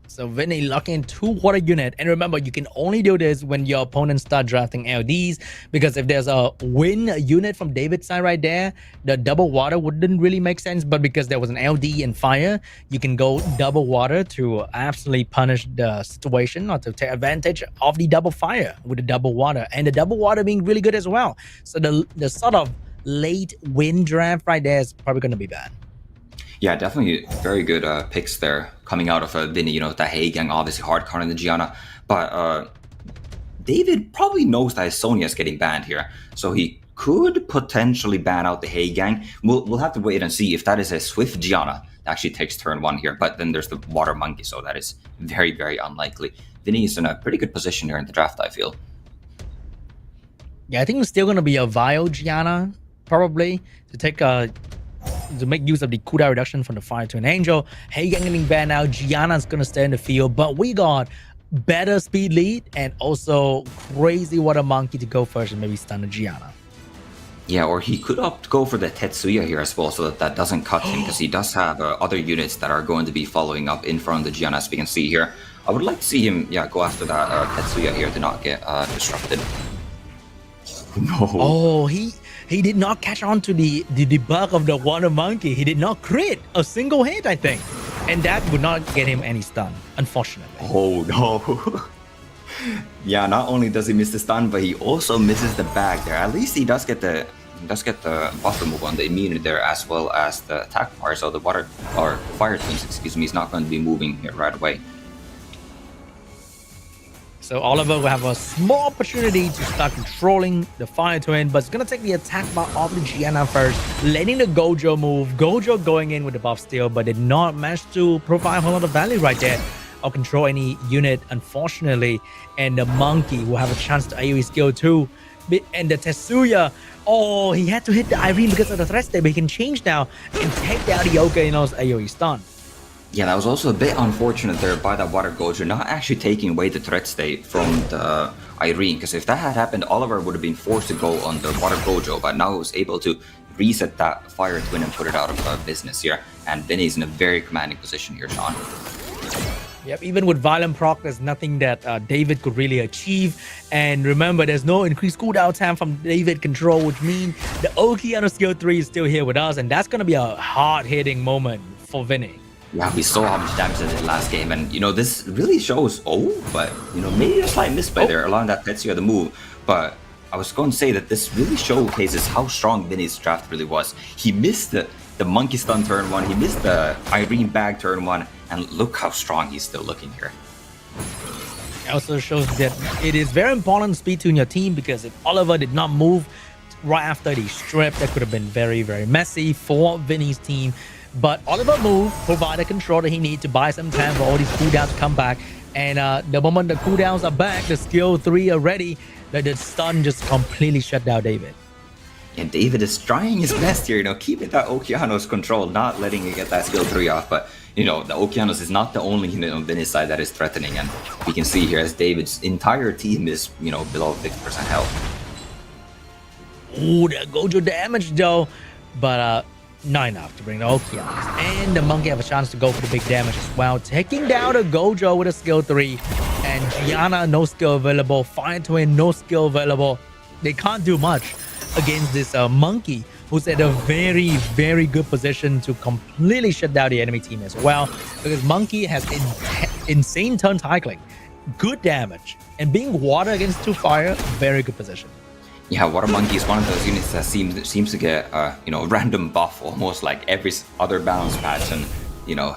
So Vinny locking in 2 water unit, and remember you can only do this when your opponents start drafting LDs, because if there's a win unit from David's side right there, the double water wouldn't really make sense. But because there was an LD and fire, you can go double water to absolutely punish the situation or to take advantage of the double fire with the double water, and the double water being really good as well. So the sort of late win draft right there is probably going to be bad. Yeah, definitely very good picks there coming out of Vinny. You know, the Hey Gang obviously hard countering the Gianna, but David probably knows that his Sonya is getting banned here, so he could potentially ban out the Hey Gang. We'll have to wait and see if that is a Swift Gianna that actually takes turn 1 here. But then there's the Water Monkey, so that is very, very unlikely. Vinny is in a pretty good position here in the draft, I feel. Yeah, I think it's still going to be a Vile Gianna, probably, to take to make use of the cooldown reduction from the Fire to an Angel. Hey Gang getting banned out. Gianna's going to stay in the field, but we got better speed lead and also crazy Water Monkey to go first and maybe stun the Gianna. Yeah, or he could opt to go for the Tetsuya here as well, so that doesn't cut him, because he does have other units that are going to be following up in front of the Gianna, as we can see here. I would like to see him, go after that Tetsuya here to not get disrupted. No. Oh, he did not catch on to the debug of the Water Monkey. He did not crit a single hit, I think. And that would not get him any stun, unfortunately. Oh, no. Yeah, not only does he miss the stun, but he also misses the bag there. At least he does get the buffer move on the immunity there, as well as the attack bar. So the fire teams, excuse me, is not going to be moving here right away. So Oliver will have a small opportunity to start controlling the Fire Twin, but it's going to take the attack bar off the Gianna first, letting the Gojo move. Gojo going in with the buff steal, but did not manage to provide a whole lot of value right there or control any unit, unfortunately. And the Monkey will have a chance to AoE skill too. And the Tetsuya, oh, he had to hit the Irene because of the threat state, but he can change now and take down the Okaino's AoE stun. Yeah, that was also a bit unfortunate there by that Water Gojo, not actually taking away the threat state from the Irene, because if that had happened, Oliver would have been forced to go on the Water Gojo, but now he was able to reset that Fire Twin and put it out of business here. And Vinny's in a very commanding position here, Sean. Yep, even with Violent Proc, there's nothing that David could really achieve. And remember, there's no increased cooldown time from David control, which means the Okeano skill 3 is still here with us, and that's going to be a hard-hitting moment for Vinny. Yeah, we saw how much damage it did last game, and this really shows, but maybe a slight misplay there, allowing that Tetsuya to move. But I was going to say that this really showcases how strong Vinny's draft really was. He missed the Monkey Stun turn 1, he missed the Irene Bag turn 1, and look how strong he's still looking here. It also shows that it is very important to speed tune your team, because if Oliver did not move right after the strip, that could have been very, very messy for Vinny's team. But Oliver moved, provided control that he needs to buy some time for all these cooldowns to come back. And the moment the cooldowns are back, the skill 3 are ready, the stun just completely shut down David. And David is trying his best here, keeping that Okeanos control, not letting it get that skill 3 off. But, the Okeanos is not the only unit on Vinny's side that is threatening. And we can see here as David's entire team is, below 50% health. Ooh, the Gojo damage though. But, not enough to bring the Okeanos. And the Monkey have a chance to go for the big damage as well, taking down the Gojo with a skill 3. And Gianna, no skill available. Fire Twin, no skill available. They can't do much against this Monkey, who's at a very, very good position to completely shut down the enemy team as well. Because Monkey has insane turn cycling, good damage, and being water against 2 fire, very good position. Yeah, Water Monkey is one of those units that seems to get random buff almost like every other balance patch, and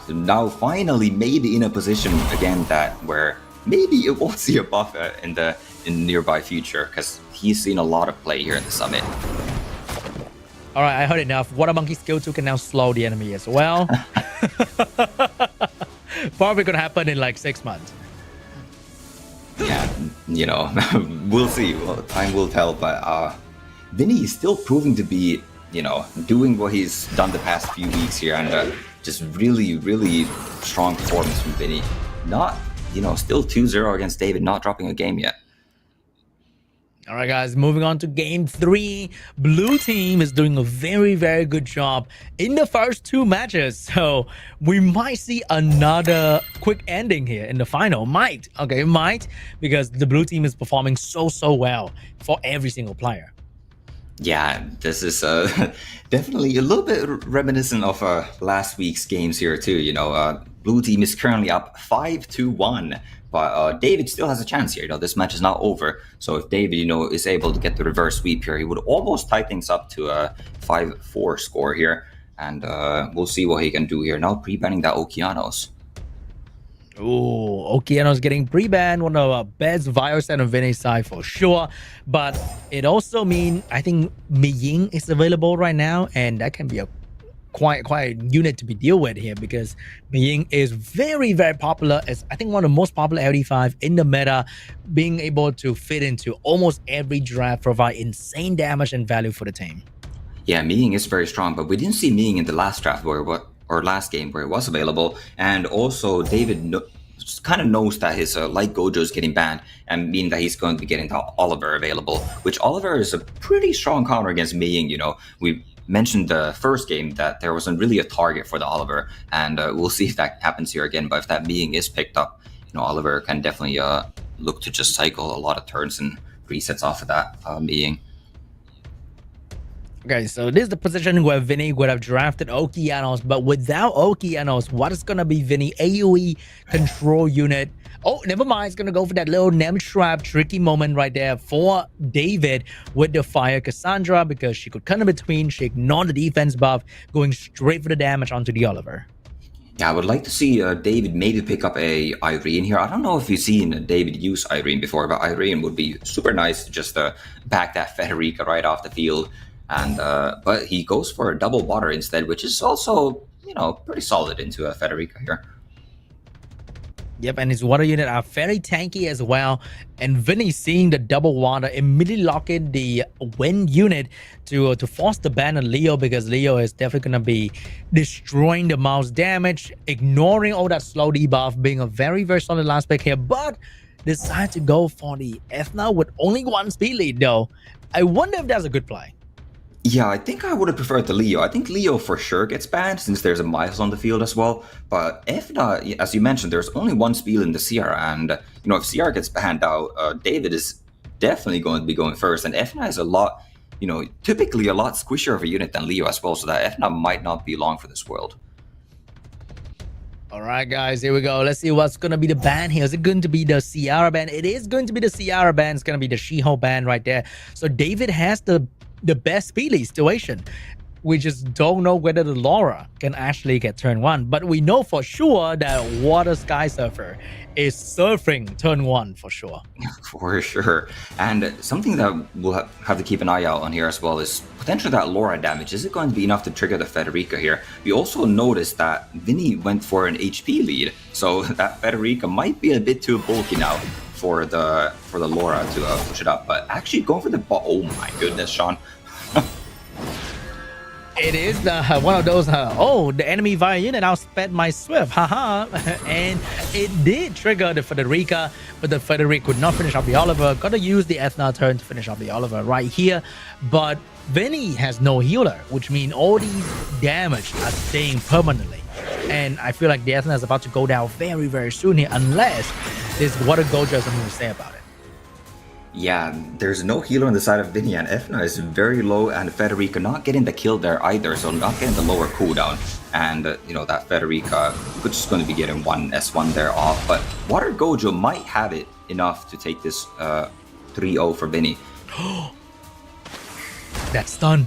now finally maybe in a position again where maybe it won't see a buff in the nearby future, because he's seen a lot of play here in the summit. All right, I heard enough. Water Monkey skill 2 can now slow the enemy as well. Probably gonna happen in like 6 months. Yeah, we'll see. Well, time will tell. But Vinny is still proving to be, doing what he's done the past few weeks here, and just really, really strong performance from Vinny. Not, still 2-0 against David, not dropping a game yet. All right, guys, moving on to game 3. Blue team is doing a very, very good job in the first 2 matches. So we might see another quick ending here in the final. Might, because the blue team is performing so well for every single player. Yeah, this is definitely a little bit reminiscent of last week's games here too. Blue team is currently up 5-1. But David still has a chance here. This match is not over. So if David, is able to get the reverse sweep here, he would almost tie things up to a 5-4 score here. And we'll see what he can do here. Now pre-banning that Okeanos. Oh, Okeanos getting pre-banned. One of the best virus on Vinny's side for sure. But it also means, I think, Miying is available right now. And that can be a quite a unit to be deal with here, because Miying is very, very popular. As I think one of the most popular LD5 in the meta, being able to fit into almost every draft, provide insane damage and value for the team. Yeah, Miying is very strong, but we didn't see Miying in the last draft or last game where it was available. And also David kind of knows that his light Gojo is getting banned, and meaning that he's going to be getting Oliver available, which Oliver is a pretty strong counter against Miying. We mentioned the first game that there wasn't really a target for the Oliver, and we'll see if that happens here again. But if that Miying is picked up, Oliver can definitely look to just cycle a lot of turns and resets off of that Miying. Okay, so this is the position where Vinny would have drafted Okeanos, but without Okeanos, what is going to be Vinny AoE control unit? Oh, never mind. It's going to go for that little Nem Trap tricky moment right there for David with the Fire Cassandra, because she could cut in between. She ignored the defense buff, going straight for the damage onto the Oliver. Yeah, I would like to see David maybe pick up a Irene here. I don't know if you've seen David use Irene before, but Irene would be super nice to just back that Federica right off the field. And but he goes for a double water instead, which is also, pretty solid into a Federica here. Yep, and his water unit are very tanky as well. And Vinny, seeing the double water, immediately lock in the wind unit to force the ban on Leo, because Leo is definitely going to be destroying the mouse damage, ignoring all that slow debuff, being a very, very solid last pick here. But decide to go for the Ethna with only 1 speed lead though. I wonder if that's a good play. Yeah, I think I would have preferred the Leo. I think Leo for sure gets banned since there's a Miles on the field as well. But Efna, as you mentioned, there's only 1 spiel in the CR. And, if CR gets banned out, David is definitely going to be going first. And Efna is a lot, typically a lot squishier of a unit than Leo as well. So that Efna might not be long for this world. All right, guys, here we go. Let's see what's going to be the ban here. Is it going to be the Ciara ban? It is going to be the Ciara ban. It's going to be the She-Hulk ban right there. So David has the best speed lead situation. We just don't know whether the Laura can actually get turn 1, but we know for sure that Water Sky Surfer is surfing turn 1 for sure. For sure. And something that we'll have to keep an eye out on here as well is potentially that Laura damage. Is it going to be enough to trigger the Federica here? We also noticed that Vinny went for an HP lead, so that Federica might be a bit too bulky now for the Laura to push it up. But actually going for the ball. Oh my goodness, Sean. It is one of those, the enemy Via unit outsped my Swift, haha. And it did trigger the Federica, but the Federica could not finish off the Oliver. Gotta use the Ethna turn to finish off the Oliver right here. But Vinny has no healer, which means all these damage are staying permanently. And I feel like the Ethna is about to go down very, very soon here, unless this Water Gojo has something to say about it. Yeah, there's no healer on the side of Vinny, and Efna is very low, and Federica not getting the kill there either, so not getting the lower cooldown. And, that Federica just going to be getting one S1 there off, but Water Gojo might have it enough to take this 3-0 for Vinny. That stun.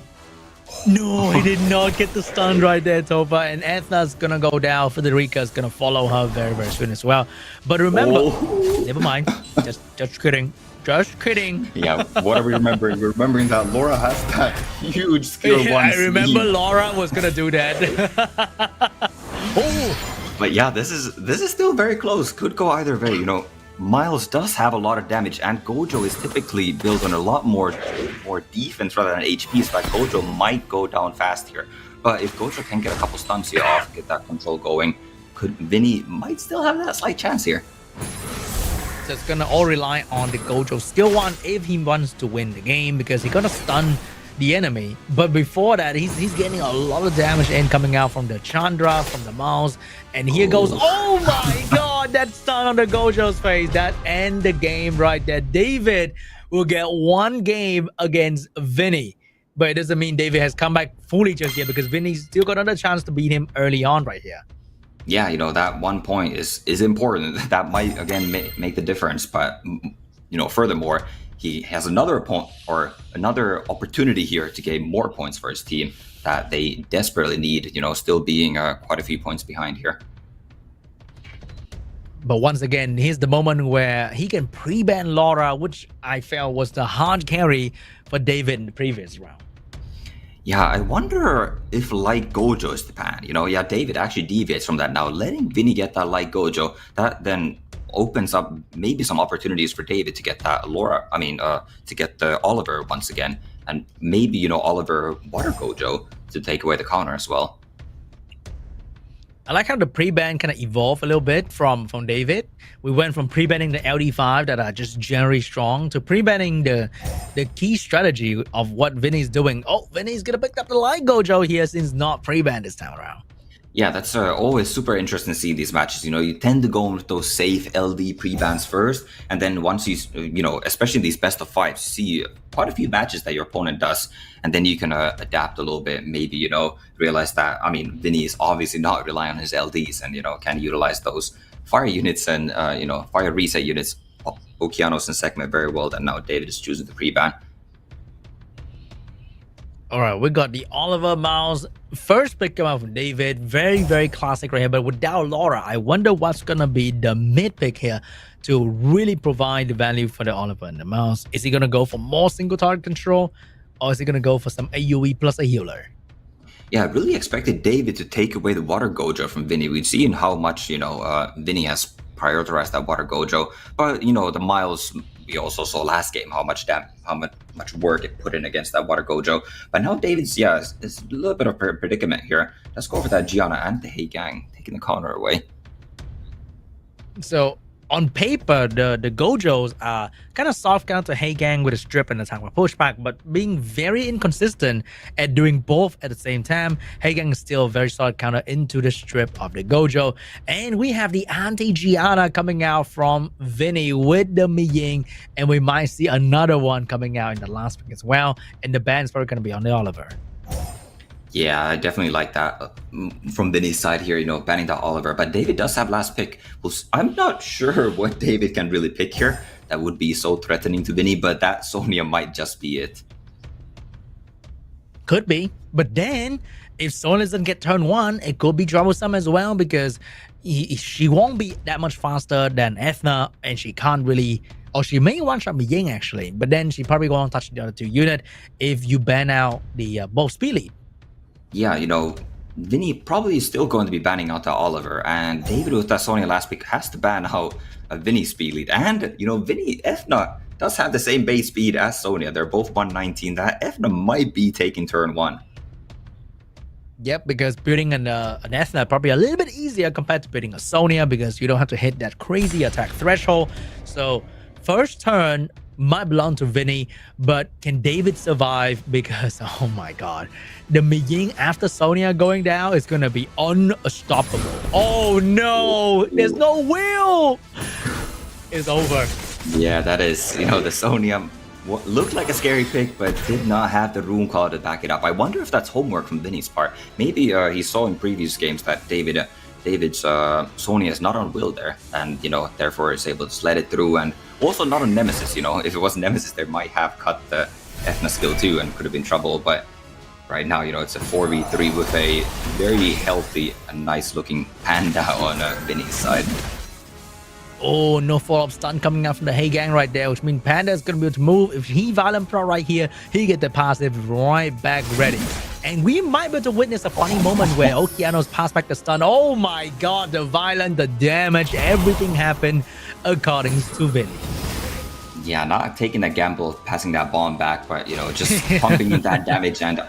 No, he did not get the stun right there, Topa. And Ethna's gonna go down. Federica's gonna follow her very, very soon as well. But remember, never mind. Just kidding. Just kidding. Yeah, what are we remembering? We're remembering that Laura has that huge skill one. I remember Laura was gonna do that. But yeah, this is still very close. Could go either way. Miles does have a lot of damage, and Gojo is typically built on a lot more defense rather than HP, so that Gojo might go down fast here. But if Gojo can get a couple stuns here off, get that control going, Vinny might still have that slight chance here. So it's gonna all rely on the Gojo skill one if he wants to win the game, because he's gonna stun the enemy. But before that, he's getting a lot of damage in coming out from the Chandra, from the mouse. And here goes, oh my god, that stun on the Gojo's face. That end the game right there. David will get one game against Vinny. But it doesn't mean David has come back fully just yet, because Vinny's still got another chance to beat him early on right here. Yeah, that 1 point is important. That might, again, make the difference. But, furthermore, he has another opportunity here to gain more points for his team that they desperately need, still being quite a few points behind here. But once again, here's the moment where he can pre-ban Laura, which I felt was the hard carry for David in the previous round. Yeah, I wonder if Light Gojo is the ban. David actually deviates from that now. Letting Vinny get that Light Gojo, that then opens up maybe some opportunities for David to get that to get the Oliver once again. And maybe, Oliver Water Gojo to take away the counter as well. I like how the pre-ban kind of evolved a little bit from David. We went from pre-banning the LD5 that are just generally strong to pre-banning the key strategy of what Vinny's doing. Oh, Vinny's gonna pick up the Light Gojo here since not pre-banned this time around. Yeah, that's always super interesting to see these matches. You tend to go with those safe LD pre-bans first, and then once you especially these best of fives, you see quite a few matches that your opponent does, and then you can adapt a little bit. Maybe realize that Vinny is obviously not relying on his LDs, and can utilize those fire units and fire reset units, Okeanos and Segment very well. That now David is choosing the pre-ban. All right, we got the Oliver mouse. First pick come out from David. Very, very classic right here. But without Laura, I wonder what's going to be the mid pick here to really provide the value for the Oliver and the mouse. Is he going to go for more single target control? Or is he going to go for some AoE plus a healer? Yeah, I really expected David to take away the Water Gojo from Vinny. We've seen how much, Vinny has prioritized that Water Gojo. But, the Miles, we also saw last game how much work it put in against that Water Gojo. But now David's, it's a little bit of a predicament here. Let's go for that Gianna and the Hey Gang, taking the counter away. So, on paper, the Gojos are kind of soft counter Hey Gang with a strip and attack with pushback, but being very inconsistent at doing both at the same time. Hey Gang is still a very solid counter into the strip of the Gojo. And we have the anti-Gianna coming out from Vinny with the Miying, and we might see another one coming out in the last pick as well. And the ban is probably going to be on the Oliver. Yeah, I definitely like that from Vinny's side here, banning that Oliver. But David does have last pick. I'm not sure what David can really pick here. That would be so threatening to Vinny, but that Sonya might just be it. Could be. But then, if Sonya doesn't get turn one, it could be troublesome as well, because she won't be that much faster than Ethna, and she can't really... Or she may one-shot Miying, actually. But then she probably won't touch the other two unit if you ban out the both speed lead. Yeah, Vinny probably is still going to be banning out the Oliver, and David with that Sonya last pick has to ban out a Vinny speed lead. And, Vinny, Ethna does have the same base speed as Sonya. They're both 119. That Ethna might be taking turn one. Yep, because building an Ethna probably a little bit easier compared to building a Sonya, because you don't have to hit that crazy attack threshold. So, first turn might belong to Vinny, but can David survive? Because, oh my god, the Miying after Sonya going down is going to be unstoppable. Oh no, there's no will. is over. Yeah, that is, the Sonia looked like a scary pick, but did not have the rune call to back it up. I wonder if that's homework from Vinny's part. Maybe he saw in previous games that David's Sonia is not on will there, and therefore is able to sled it through, and also not on Nemesis. If it was Nemesis, they might have cut the Ethna skill too, and could have been trouble. But right now, it's a 4v3 with a very healthy and nice looking Panda on Vinny's side. Oh, no follow-up stun coming out from the Hey Gang right there, which means Panda is going to be able to move. If he Violent Pro right here, he get the passive right back ready. And we might be able to witness a funny moment where Okeanos pass back the stun. Oh my god, the violent, the damage, everything happened according to Vinny. Yeah, not taking that gamble, passing that bomb back, but, just pumping in that damage. And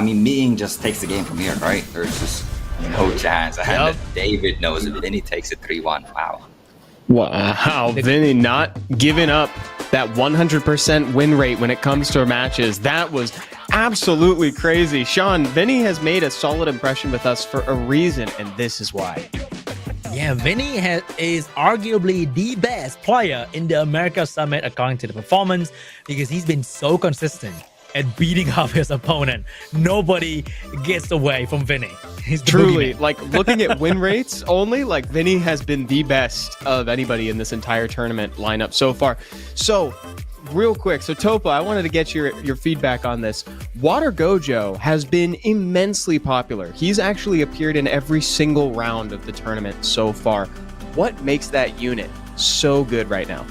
Ming just takes the game from here, right? There's just no chance. And David knows if Vinny takes it 3-1. Wow. Wow, Vinny not giving up that 100% win rate when it comes to matches. That was absolutely crazy. Sean, Vinny has made a solid impression with us for a reason, and this is why. Yeah, Vinny is arguably the best player in the America Summit according to the performance, because he's been so consistent at beating up his opponent. Nobody gets away from Vinny. He's truly, looking at win rates only, Vinny has been the best of anybody in this entire tournament lineup so far. So, real quick, Topa, I wanted to get your feedback on this. Water Gojo has been immensely popular. He's actually appeared in every single round of the tournament so far. What makes that unit so good right now?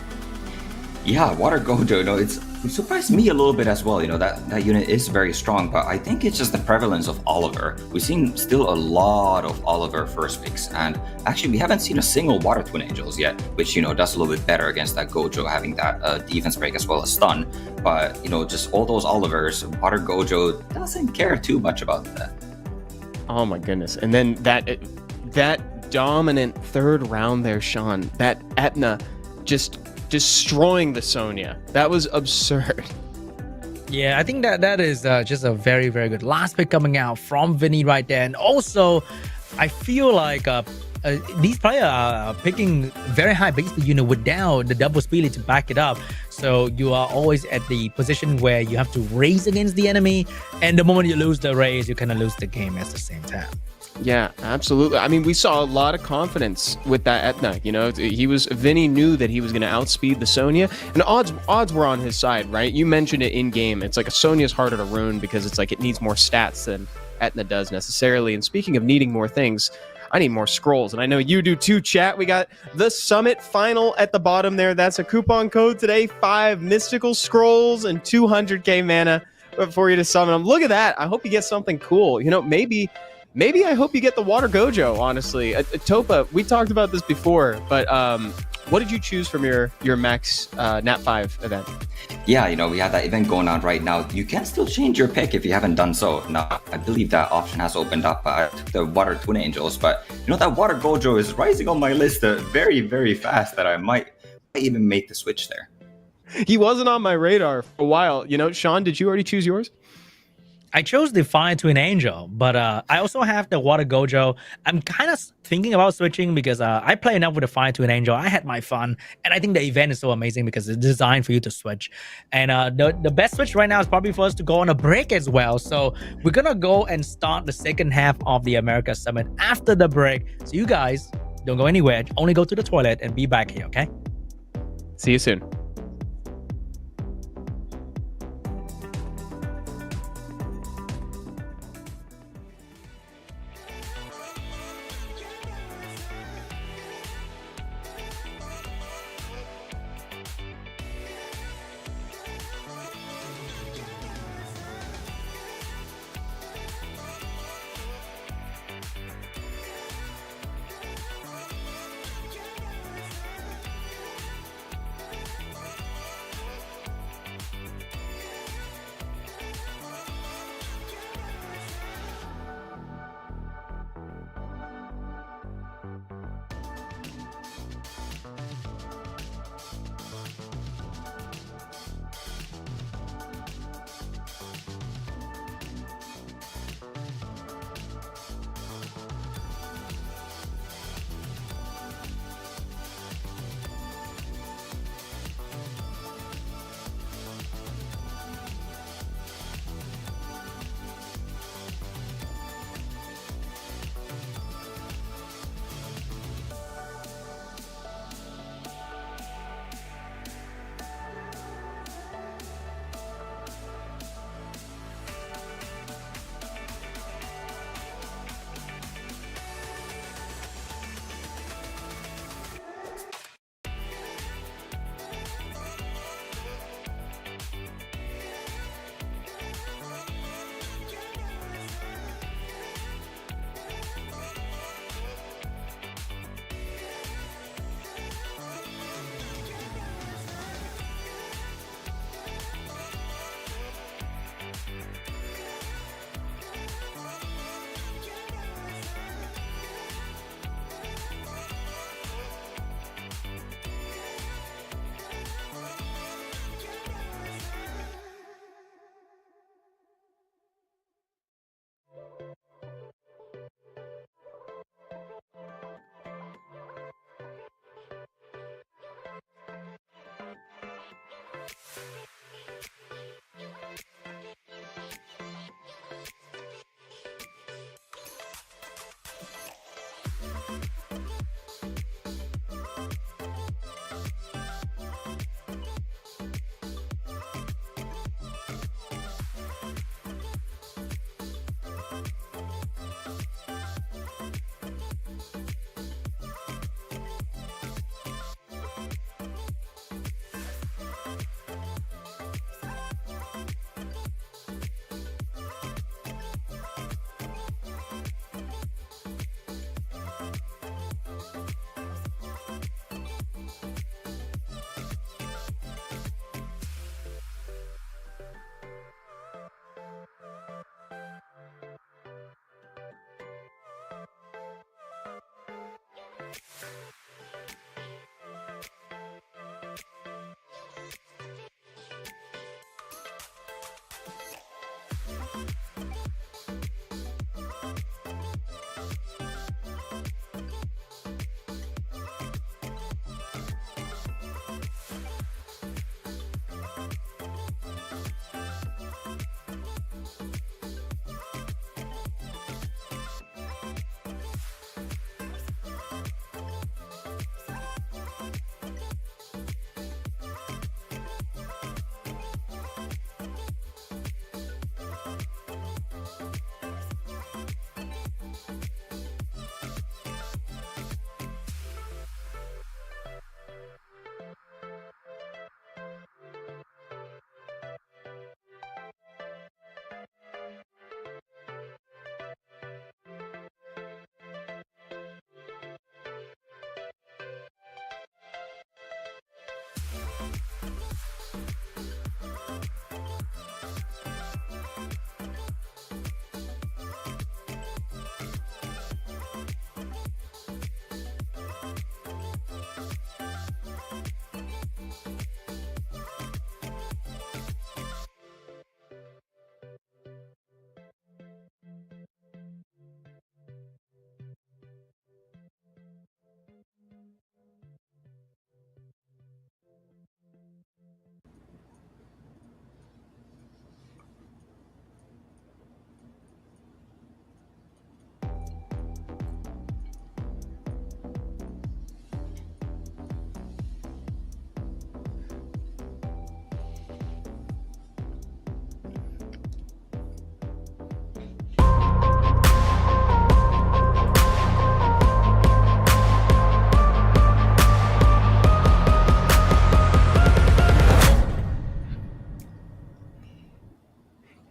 Yeah, Water Gojo, it surprised me a little bit as well. That unit is very strong, but I think it's just the prevalence of Oliver. We've seen still a lot of Oliver first picks, and actually we haven't seen a single Water Twin Angels yet, which, does a little bit better against that Gojo having that defense break as well as stun. But, just all those Olivers, Water Gojo doesn't care too much about that. Oh my goodness. And then that dominant third round there, Sean, that Etna just destroying the Sonya. That was absurd. Yeah, I think that is just a very, very good last pick coming out from Vinny right there. And also, I feel like these players are picking very high base speed unit without the double speed to back it up. So you are always at the position where you have to race against the enemy. And the moment you lose the race, you kind of lose the game at the same time. Yeah, absolutely. We saw a lot of confidence with that Etna. Vinny knew that he was going to outspeed the Sonya, and odds were on his side, right? You mentioned it in game. It's like a Sonya's harder to rune because it's like it needs more stats than Etna does necessarily. And speaking of needing more things, I need more scrolls, and I know you do too, chat. We got the Summit Final at the bottom there. That's a coupon code today. 5 mystical scrolls and 200k mana for you to summon them. Look at that. I hope you get something cool. Maybe I hope you get the Water Gojo, honestly. Topa, we talked about this before, but what did you choose from your Max Nat 5 event? Yeah, we have that event going on right now. You can still change your pick if you haven't done so. Now, I believe that option has opened up. I took the Water Twin Angels, but that Water Gojo is rising on my list very, very fast that I might even make the switch there. He wasn't on my radar for a while. Sean, did you already choose yours? I chose the Fire Twin Angel, but I also have the Water Gojo. I'm kind of thinking about switching because I play enough with the Fire Twin Angel. I had my fun, and I think the event is so amazing because it's designed for you to switch. And the best switch right now is probably for us to go on a break as well. So we're going to go and start the second half of the America Summit after the break. So you guys don't go anywhere. Only go to the toilet and be back here, okay? See you soon.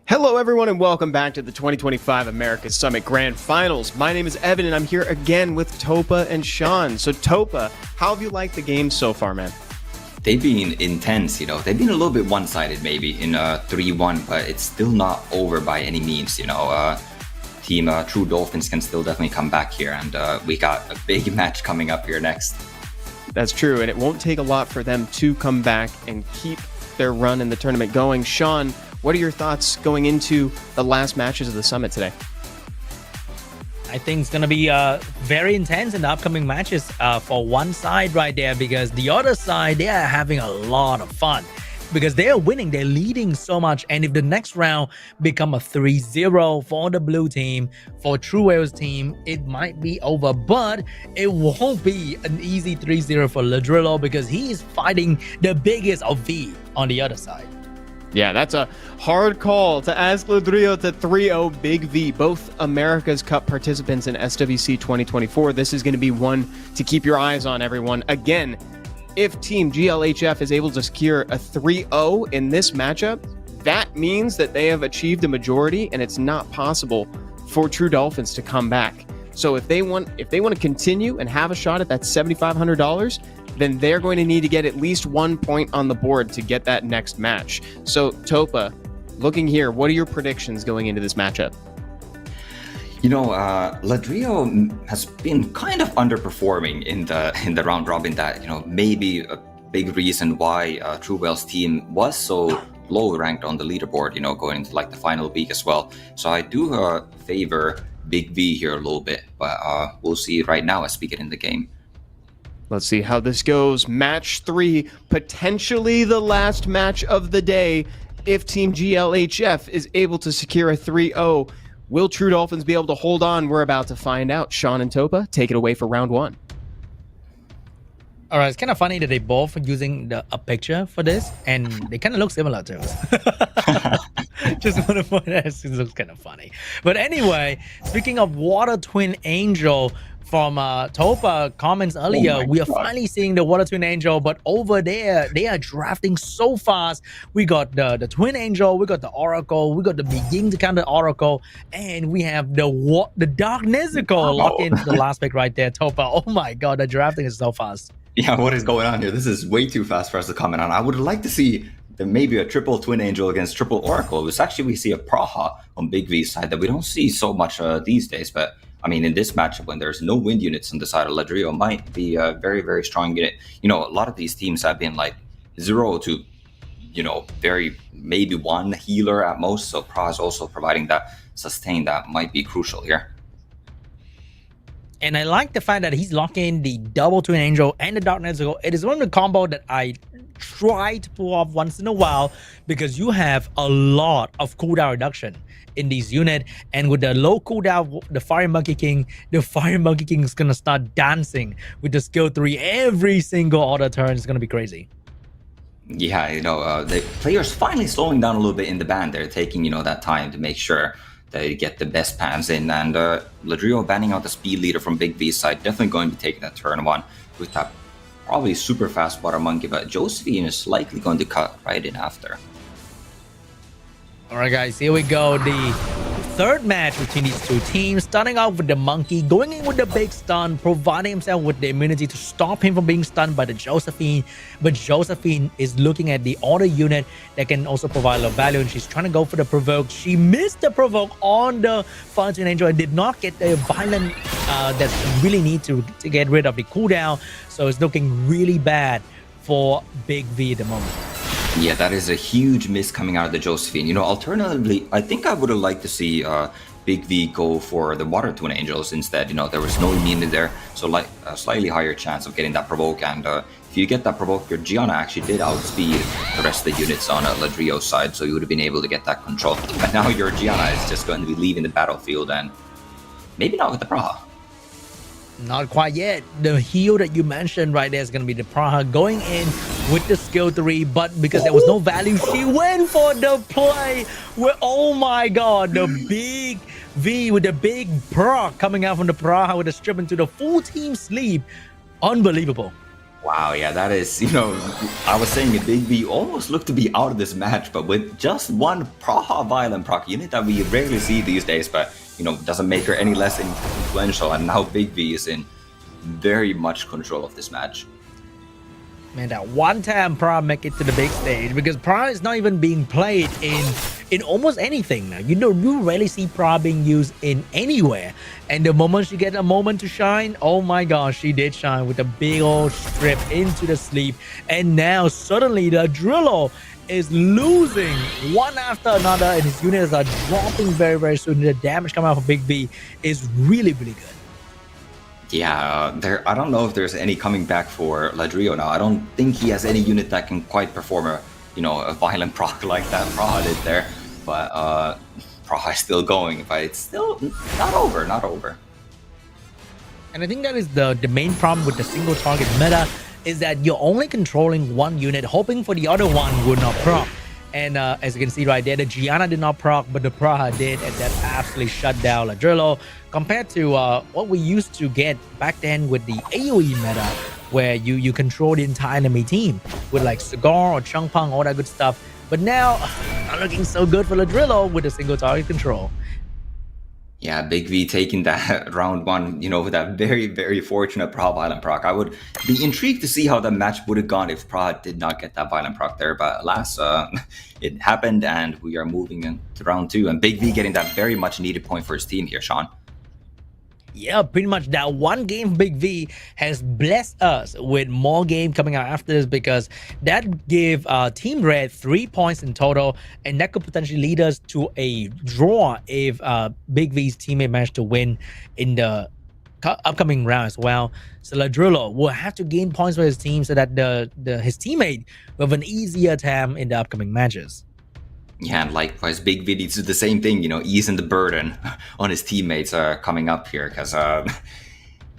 Hello, everyone, and welcome back to the 2025 America's Summit Grand Finals. My name is Evan, and I'm here again with Topa and Sean. So, Topa, how have you liked the game so far, man? They've been intense, you know. They've been a little bit one-sided, maybe in 3-1, but it's still not over by any means, you know. Team True Dolphins can still definitely come back here, and we got a big match coming up here next. That's true, and it won't take a lot for them to come back and keep their run in the tournament going. Sean, what are your thoughts going into the last matches of the summit today? I think it's going to be very intense in the upcoming matches for one side right there, because the other side, they are having a lot of fun because they are winning. They're leading so much. And if the next round become a 3-0 for the blue team, for True Wales team, it might be over. But it won't be an easy 3-0 for Ladrillo because he's fighting the biggest of V on the other side. Yeah, that's a hard call to ask Ladrillo to 3-0 Big V, both America's Cup participants in SWC 2024. This is going to be one to keep your eyes on, everyone. Again, if Team GLHF is able to secure a 3-0 in this matchup, that means that they have achieved a majority, and it's not possible for True Dolphins to come back. So if they want to continue and have a shot at that $7,500, then they're going to need to get at least 1 point on the board to get that next match. So, Topa, looking here, what are your predictions going into this matchup? You know, Ladrillo has been kind of underperforming in the round robin. That, you know, maybe a big reason why True Wales team was so low ranked on the leaderboard, you know, going into like the final week as well. So I do favor Big V here a little bit, but we'll see right now as we get in the game. Let's see how this goes. Match 3, potentially the last match of the day. If Team GLHF is able to secure a 3-0, will True Dolphins be able to hold on? We're about to find out. Sean and Topa, take it away for round 1. All right, it's kind of funny that they both are using a picture for this, and they kind of look similar to us. Just want to point out, it looks kind of funny. But anyway, speaking of Water Twin Angel, from Topa comments earlier, we are finally seeing the Water Twin Angel, but over there, they are drafting so fast. We got the Twin Angel, we got the Oracle, we got the Begin to counter Oracle, and we have the Dark Nezuko locked into the last pick right there, Topa. Oh my god, the drafting is so fast. Yeah, what is going on here? This is way too fast for us to comment on. I would like to see maybe a triple Twin Angel against triple Oracle. It's actually, we see a Praha on Big V's side that we don't see so much these days, but I mean, in this matchup, when there's no wind units on the side of Ladrillo, might be a very, very strong unit. You know, a lot of these teams have been like 0 to, you know, very maybe one healer at most. So Pra is also providing that sustain that might be crucial here. And I like the fact that he's locking in the double Twin Angel and the Dark Netsuko. It is one of the combo that I try to pull off once in a while because you have a lot of cooldown reduction in these unit, and with the low cooldown, the Fire Monkey King is gonna start dancing with the skill 3 every single other turn. It's gonna be crazy. Yeah, you know, the players finally slowing down a little bit in the ban. They're taking, you know, that time to make sure they get the best pans in, and Ladrillo banning out the speed leader from Big V's side, definitely going to be taking that turn 1 with that probably super fast water monkey, but Josephine is likely going to cut right in after. All right, guys, here we go. The third match between these two teams, starting off with the monkey, going in with the big stun, providing himself with the immunity to stop him from being stunned by the Josephine. But Josephine is looking at the other unit that can also provide a lot of value, and she's trying to go for the provoke. She missed the provoke on the Fountain Angel and did not get the violent that she really need to get rid of the cooldown. So it's looking really bad for Big V at the moment. Yeah, that is a huge miss coming out of the Josephine. You know, alternatively, I think I would have liked to see Big V go for the Water Twin Angels instead. You know, there was no immunity there, so like a slightly higher chance of getting that provoke. And if you get that provoke, your Gianna actually did outspeed the rest of the units on Ladrillo's side, so you would have been able to get that control. But now your Gianna is just going to be leaving the battlefield, and maybe not with the Praha. Not quite yet. The heal that you mentioned right there is going to be the Praha going in with the skill 3, but because there was no value, she went for the play where, oh my god, the big V with the big proc coming out from the Praha with a strip into the full team sleep. Unbelievable. Wow, yeah, that is, you know, I was saying a Big V almost looked to be out of this match, but with just one Praha Violent proc unit that we rarely see these days, but, you know, doesn't make her any less influential, and now Big V is in very much control of this match. Man, that one time Pra make it to the big stage, because Pra is not even being played in almost anything now. You know, you rarely see Pra being used in anywhere. And the moment she gets a moment to shine, oh my gosh, she did shine with a big old strip into the sleep. And now suddenly the Drillo is losing one after another, and his units are dropping very, very soon. The damage coming out of Big V is really, really good. Yeah, I don't know if there's any coming back for Ladrillo now. I don't think he has any unit that can quite perform a, you know, a violent proc like that Praha did there. But Praha is still going, but it's still not over, not over. And I think that is the main problem with the single target meta, is that you're only controlling one unit, hoping for the other one would not proc. And as you can see right there, the Gianna did not proc, but the Praha did, and that absolutely shut down Ladrillo. Compared to what we used to get back then with the AoE meta, where you control the entire enemy team with like Cigar or Chungpang, all that good stuff. But now, not looking so good for Ladrillo with a single target control. Yeah, Big V taking that round 1, you know, with that very, very fortunate Praha Violent proc. I would be intrigued to see how the match would have gone if Praha did not get that Violent proc there. But alas, it happened, and we are moving into round 2. And Big V getting that very much needed point for his team here, Sean. Yeah, pretty much that one game Big V has blessed us with more game coming out after this, because that gave Team Red 3 points in total, and that could potentially lead us to a draw if Big V's teammate managed to win in the upcoming round as well. So Ladrillo will have to gain points for his team so that his teammate will have an easier time in the upcoming matches. Yeah, and likewise, Big V needs to do the same thing, you know, easing the burden on his teammates coming up here, because,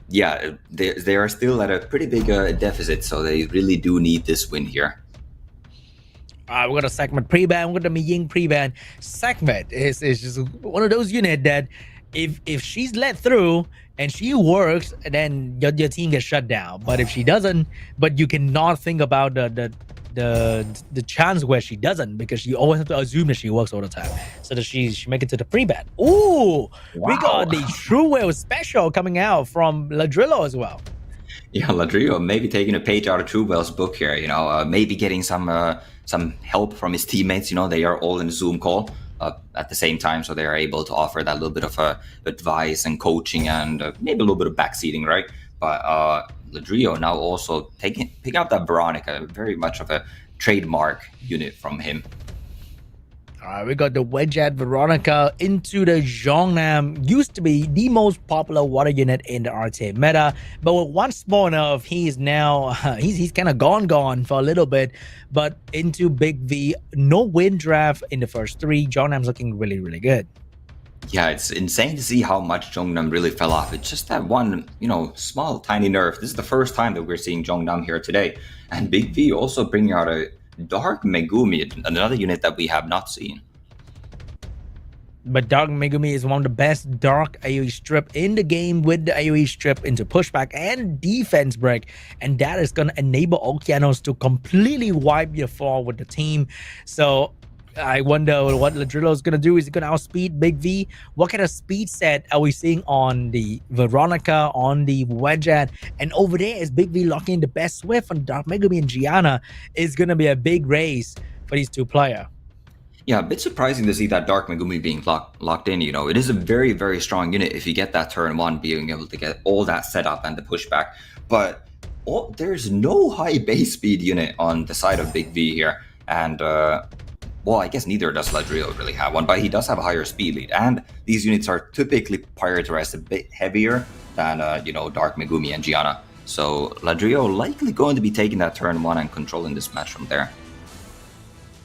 yeah, they are still at a pretty big deficit, so they really do need this win here. We got a Segment pre-ban, we got the Miying pre-ban. Segment is just one of those units that if she's let through and she works, then your team gets shut down. But if she doesn't, but you cannot think about the chance where she doesn't, because you always have to assume that she works all the time, so that she make it to the pre-ban. Ooh, wow. We got the True Will special coming out from Ladrillo as well. Yeah, Ladrillo maybe taking a page out of True Will's book here, you know, maybe getting some help from his teammates. You know, they are all in a Zoom call. at the same time, so they're able to offer that little bit of advice and coaching and maybe a little bit of backseating, right? But Ladrillo now also picking up that Veronica, very much of a trademark unit from him. All right, we got the Wedgeat Veronica into the Zhongnam. Used to be the most popular water unit in the RTA meta, but with one small enough, he is now he's kind of gone for a little bit. But into Big V, no win draft in the first three. Zhongnam's looking really, really good. Yeah, it's insane to see how much Zhongnam really fell off. It's just that one, small, tiny nerf. This is the first time that we're seeing Zhongnam here today. And Big V also bringing out a Dark Megumi, another unit that we have not seen. But Dark Megumi is one of the best Dark AoE strip in the game, with the AoE strip into pushback and defense break. And that is going to enable Okeanos to completely wipe your fall with the team. So I wonder what Ladrillo is going to do. Is he going to outspeed Big V? What kind of speed set are we seeing on the Veronica, on the Wedgeat? And over there is Big V locking in the best Swift on Dark Megumi and Gianna. Is going to be a big race for these two players. Yeah, a bit surprising to see that Dark Megumi being locked in. It is a very, very strong unit if you get that turn one, being able to get all that setup and the pushback. But there's no high base speed unit on the side of Big V here. And well, I guess neither does Ladrillo really have one, but he does have a higher speed lead. And these units are typically prioritized a bit heavier than, Dark Megumi and Gianna. So Ladrillo likely going to be taking that turn one and controlling this match from there.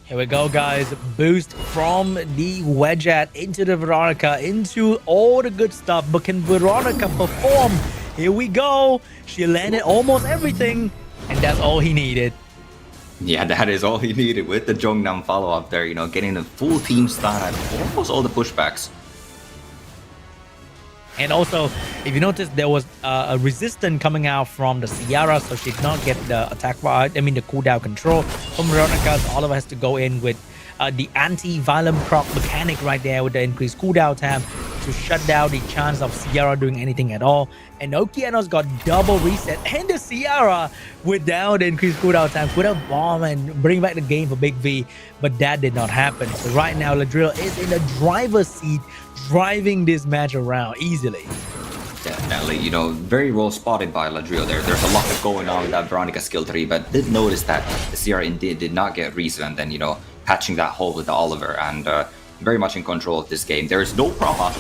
Here we go, guys. Boost from the Wedgeat into the Veronica, into all the good stuff. But can Veronica perform? Here we go. She landed almost everything, and that's all he needed. Yeah, that is all he needed with the Zhongnam follow-up there, getting the full team stun at almost all the pushbacks. And also, if you notice, there was a resistance coming out from the Ciara, so she did not get the the cooldown control from Veronica. So Oliver has to go in with the anti-violent proc mechanic right there with the increased cooldown time to shut down the chance of Ciara doing anything at all. And Okeanos got double reset, and the Ciara without the increased cooldown time could have bombed and bring back the game for Big V, but that did not happen. So right now, Ladrillo is in the driver's seat, driving this match around easily. Definitely, very well spotted by Ladrillo there. There's a lot going on with that Veronica skill 3, but did notice that the Ciara indeed did not get reset, and then, patching that hole with the Oliver, and very much in control of this game. There is no Praha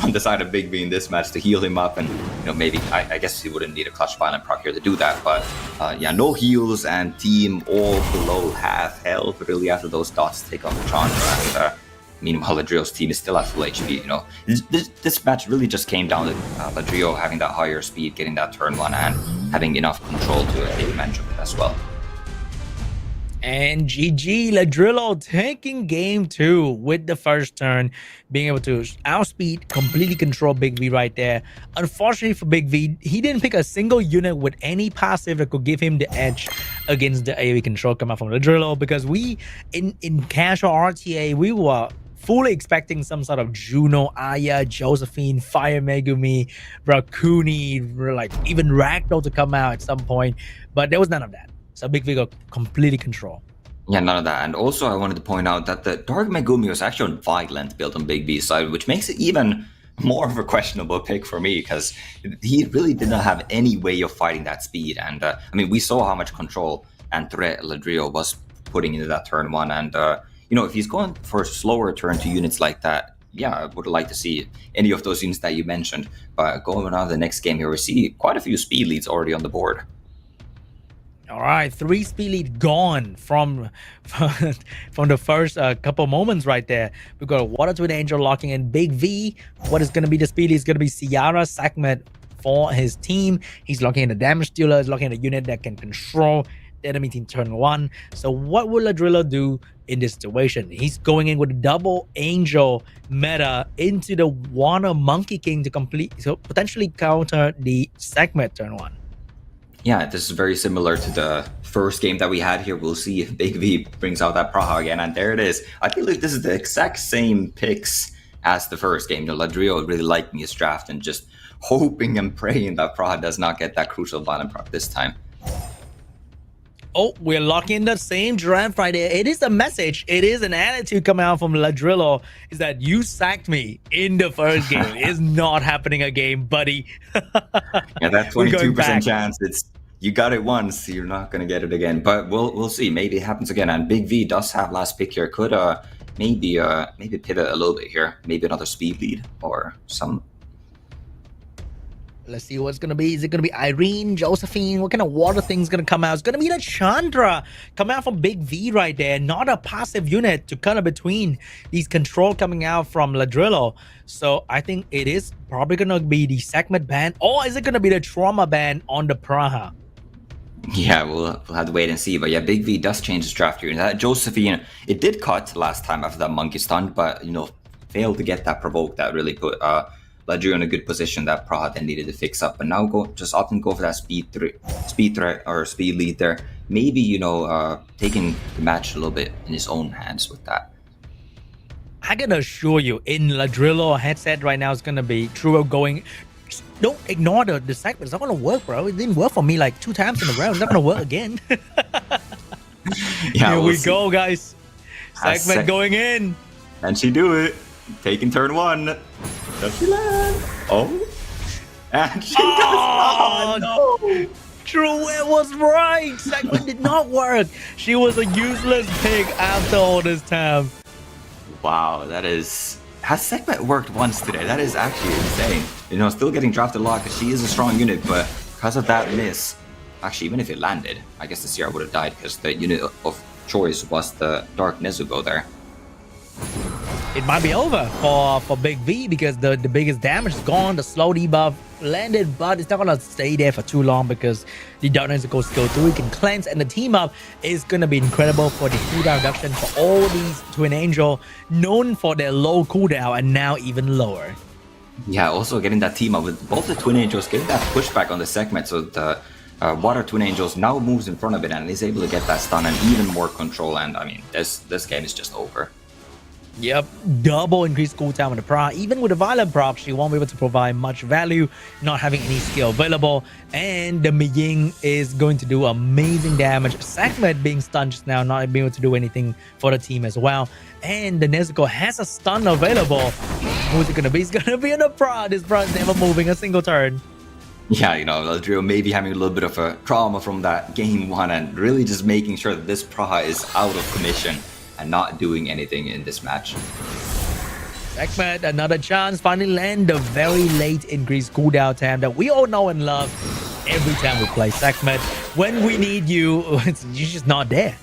on the side of Big V in this match to heal him up, and maybe I guess he wouldn't need a clutch violent proc here to do that, but yeah, no heals and team all below half health really after those dots take off the Chandra, and meanwhile Ladrillo's team is still at full HP. This match really just came down to Ladrillo having that higher speed, getting that turn one, and having enough control to take advantage of it as well. And GG, Ladrillo taking game 2 with the first turn, being able to outspeed, completely control Big V right there. Unfortunately for Big V, he didn't pick a single unit with any passive that could give him the edge against the AoE control coming from Ladrillo, because we, in casual RTA, we were fully expecting some sort of Juno, Aya, Josephine, Fire Megumi, Rakuni, like even Ragdoll to come out at some point, but there was none of that. So Big V got completely control. Yeah, none of that. And also I wanted to point out that the Dark Megumi was actually on Violent built on Big V's side, which makes it even more of a questionable pick for me, because he really did not have any way of fighting that speed. And we saw how much control and threat Ladrillo was putting into that turn one. And if he's going for slower turn to units like that, yeah, I would like to see any of those units that you mentioned. But going on to the next game here, we see quite a few speed leads already on the board. All right, 3 speed lead gone from the first couple moments right there. We've got a Water Twin Angel locking in Big V. What is going to be the speed lead? It's going to be Ciara Sakmet for his team. He's locking in the damage dealer. He's locking in a unit that can control the enemy team turn 1. So what will Ladrillo do in this situation? He's going in with a double angel meta into the Water Monkey King to potentially counter the Sakmet turn 1. Yeah, this is very similar to the first game that we had here. We'll see if Big V brings out that Praha again, and there it is. I feel like this is the exact same picks as the first game. Ladrillo really liking his draft and just hoping and praying that Praha does not get that crucial violent proc this time. Oh, we're locking the same draft right there. It is a message. It is an attitude coming out from Ladrillo. Is that you sacked me in the first game? It's not happening again, buddy. Yeah, that We're going 22% back. chance. It's you got it once, you're not gonna get it again. But we'll see. Maybe it happens again. And Big V does have last pick here. Could maybe pivot a little bit here. Maybe another speed lead or some. Let's see what's gonna be. Is it gonna be Irene, Josephine? What kind of water thing's gonna come out? It's gonna be the Chandra coming out from Big V right there. Not a passive unit to kind of between these control coming out from Ladrillo. So I think it is probably gonna be the segment ban, or is it gonna be the trauma ban on the Praha? Yeah, we'll have to wait and see. But yeah, Big V does change his draft here. That Josephine, it did cut last time after that monkey stunt, but failed to get that provoke that really put Ladrillo in a good position that Praha then needed to fix up. But now just often go for that speed threat or speed lead there. Maybe taking the match a little bit in his own hands with that. I can assure you, in Ladrillo headset right now is gonna be Truro going. Don't ignore the segment. It's not gonna work, bro. It didn't work for me like 2 times in a row. It's not gonna work again. Yeah, Here we'll we see. go, guys. Segment going in. And she do it. Taking turn 1. Does she land? Oh. And she does. Oh, no. True, it was right. Segment did not work. She was a useless pig after all this time. Wow, that is... Has Segment worked once today? That is actually insane. Still getting drafted a lot because she is a strong unit, but because of that miss, actually, even if it landed, I guess the Sierra would have died because the unit of choice was the Dark Nezuko there. It might be over for Big V because the biggest damage is gone. The slow debuff landed, but it's not gonna stay there for too long because the Dark Nezuko skill 3 can cleanse, and the team up is gonna be incredible for the cooldown reduction for all these Twin Angel, known for their low cooldown and now even lower. Yeah, also getting that team up with both the Twin Angels, getting that pushback on the segment, so the Water Twin Angels now moves in front of it and is able to get that stun and even more control. And I mean, this game is just over. Yep, double increased cooldown with the Pra. Even with the violent proc, she won't be able to provide much value, not having any skill available. And the Miying is going to do amazing damage. Segment being stunned just now, not being able to do anything for the team as well. And the Nezuko has a stun available. Who's it gonna be? It's gonna be the Pra. This Pra is never moving a single turn. Yeah, Ladrillo maybe having a little bit of a trauma from that game 1 and really just making sure that this Praha is out of commission and not doing anything in this match. Segment, another chance, finally land the very late increased cooldown time that we all know and love every time we play Segment. When we need you, you're just not there.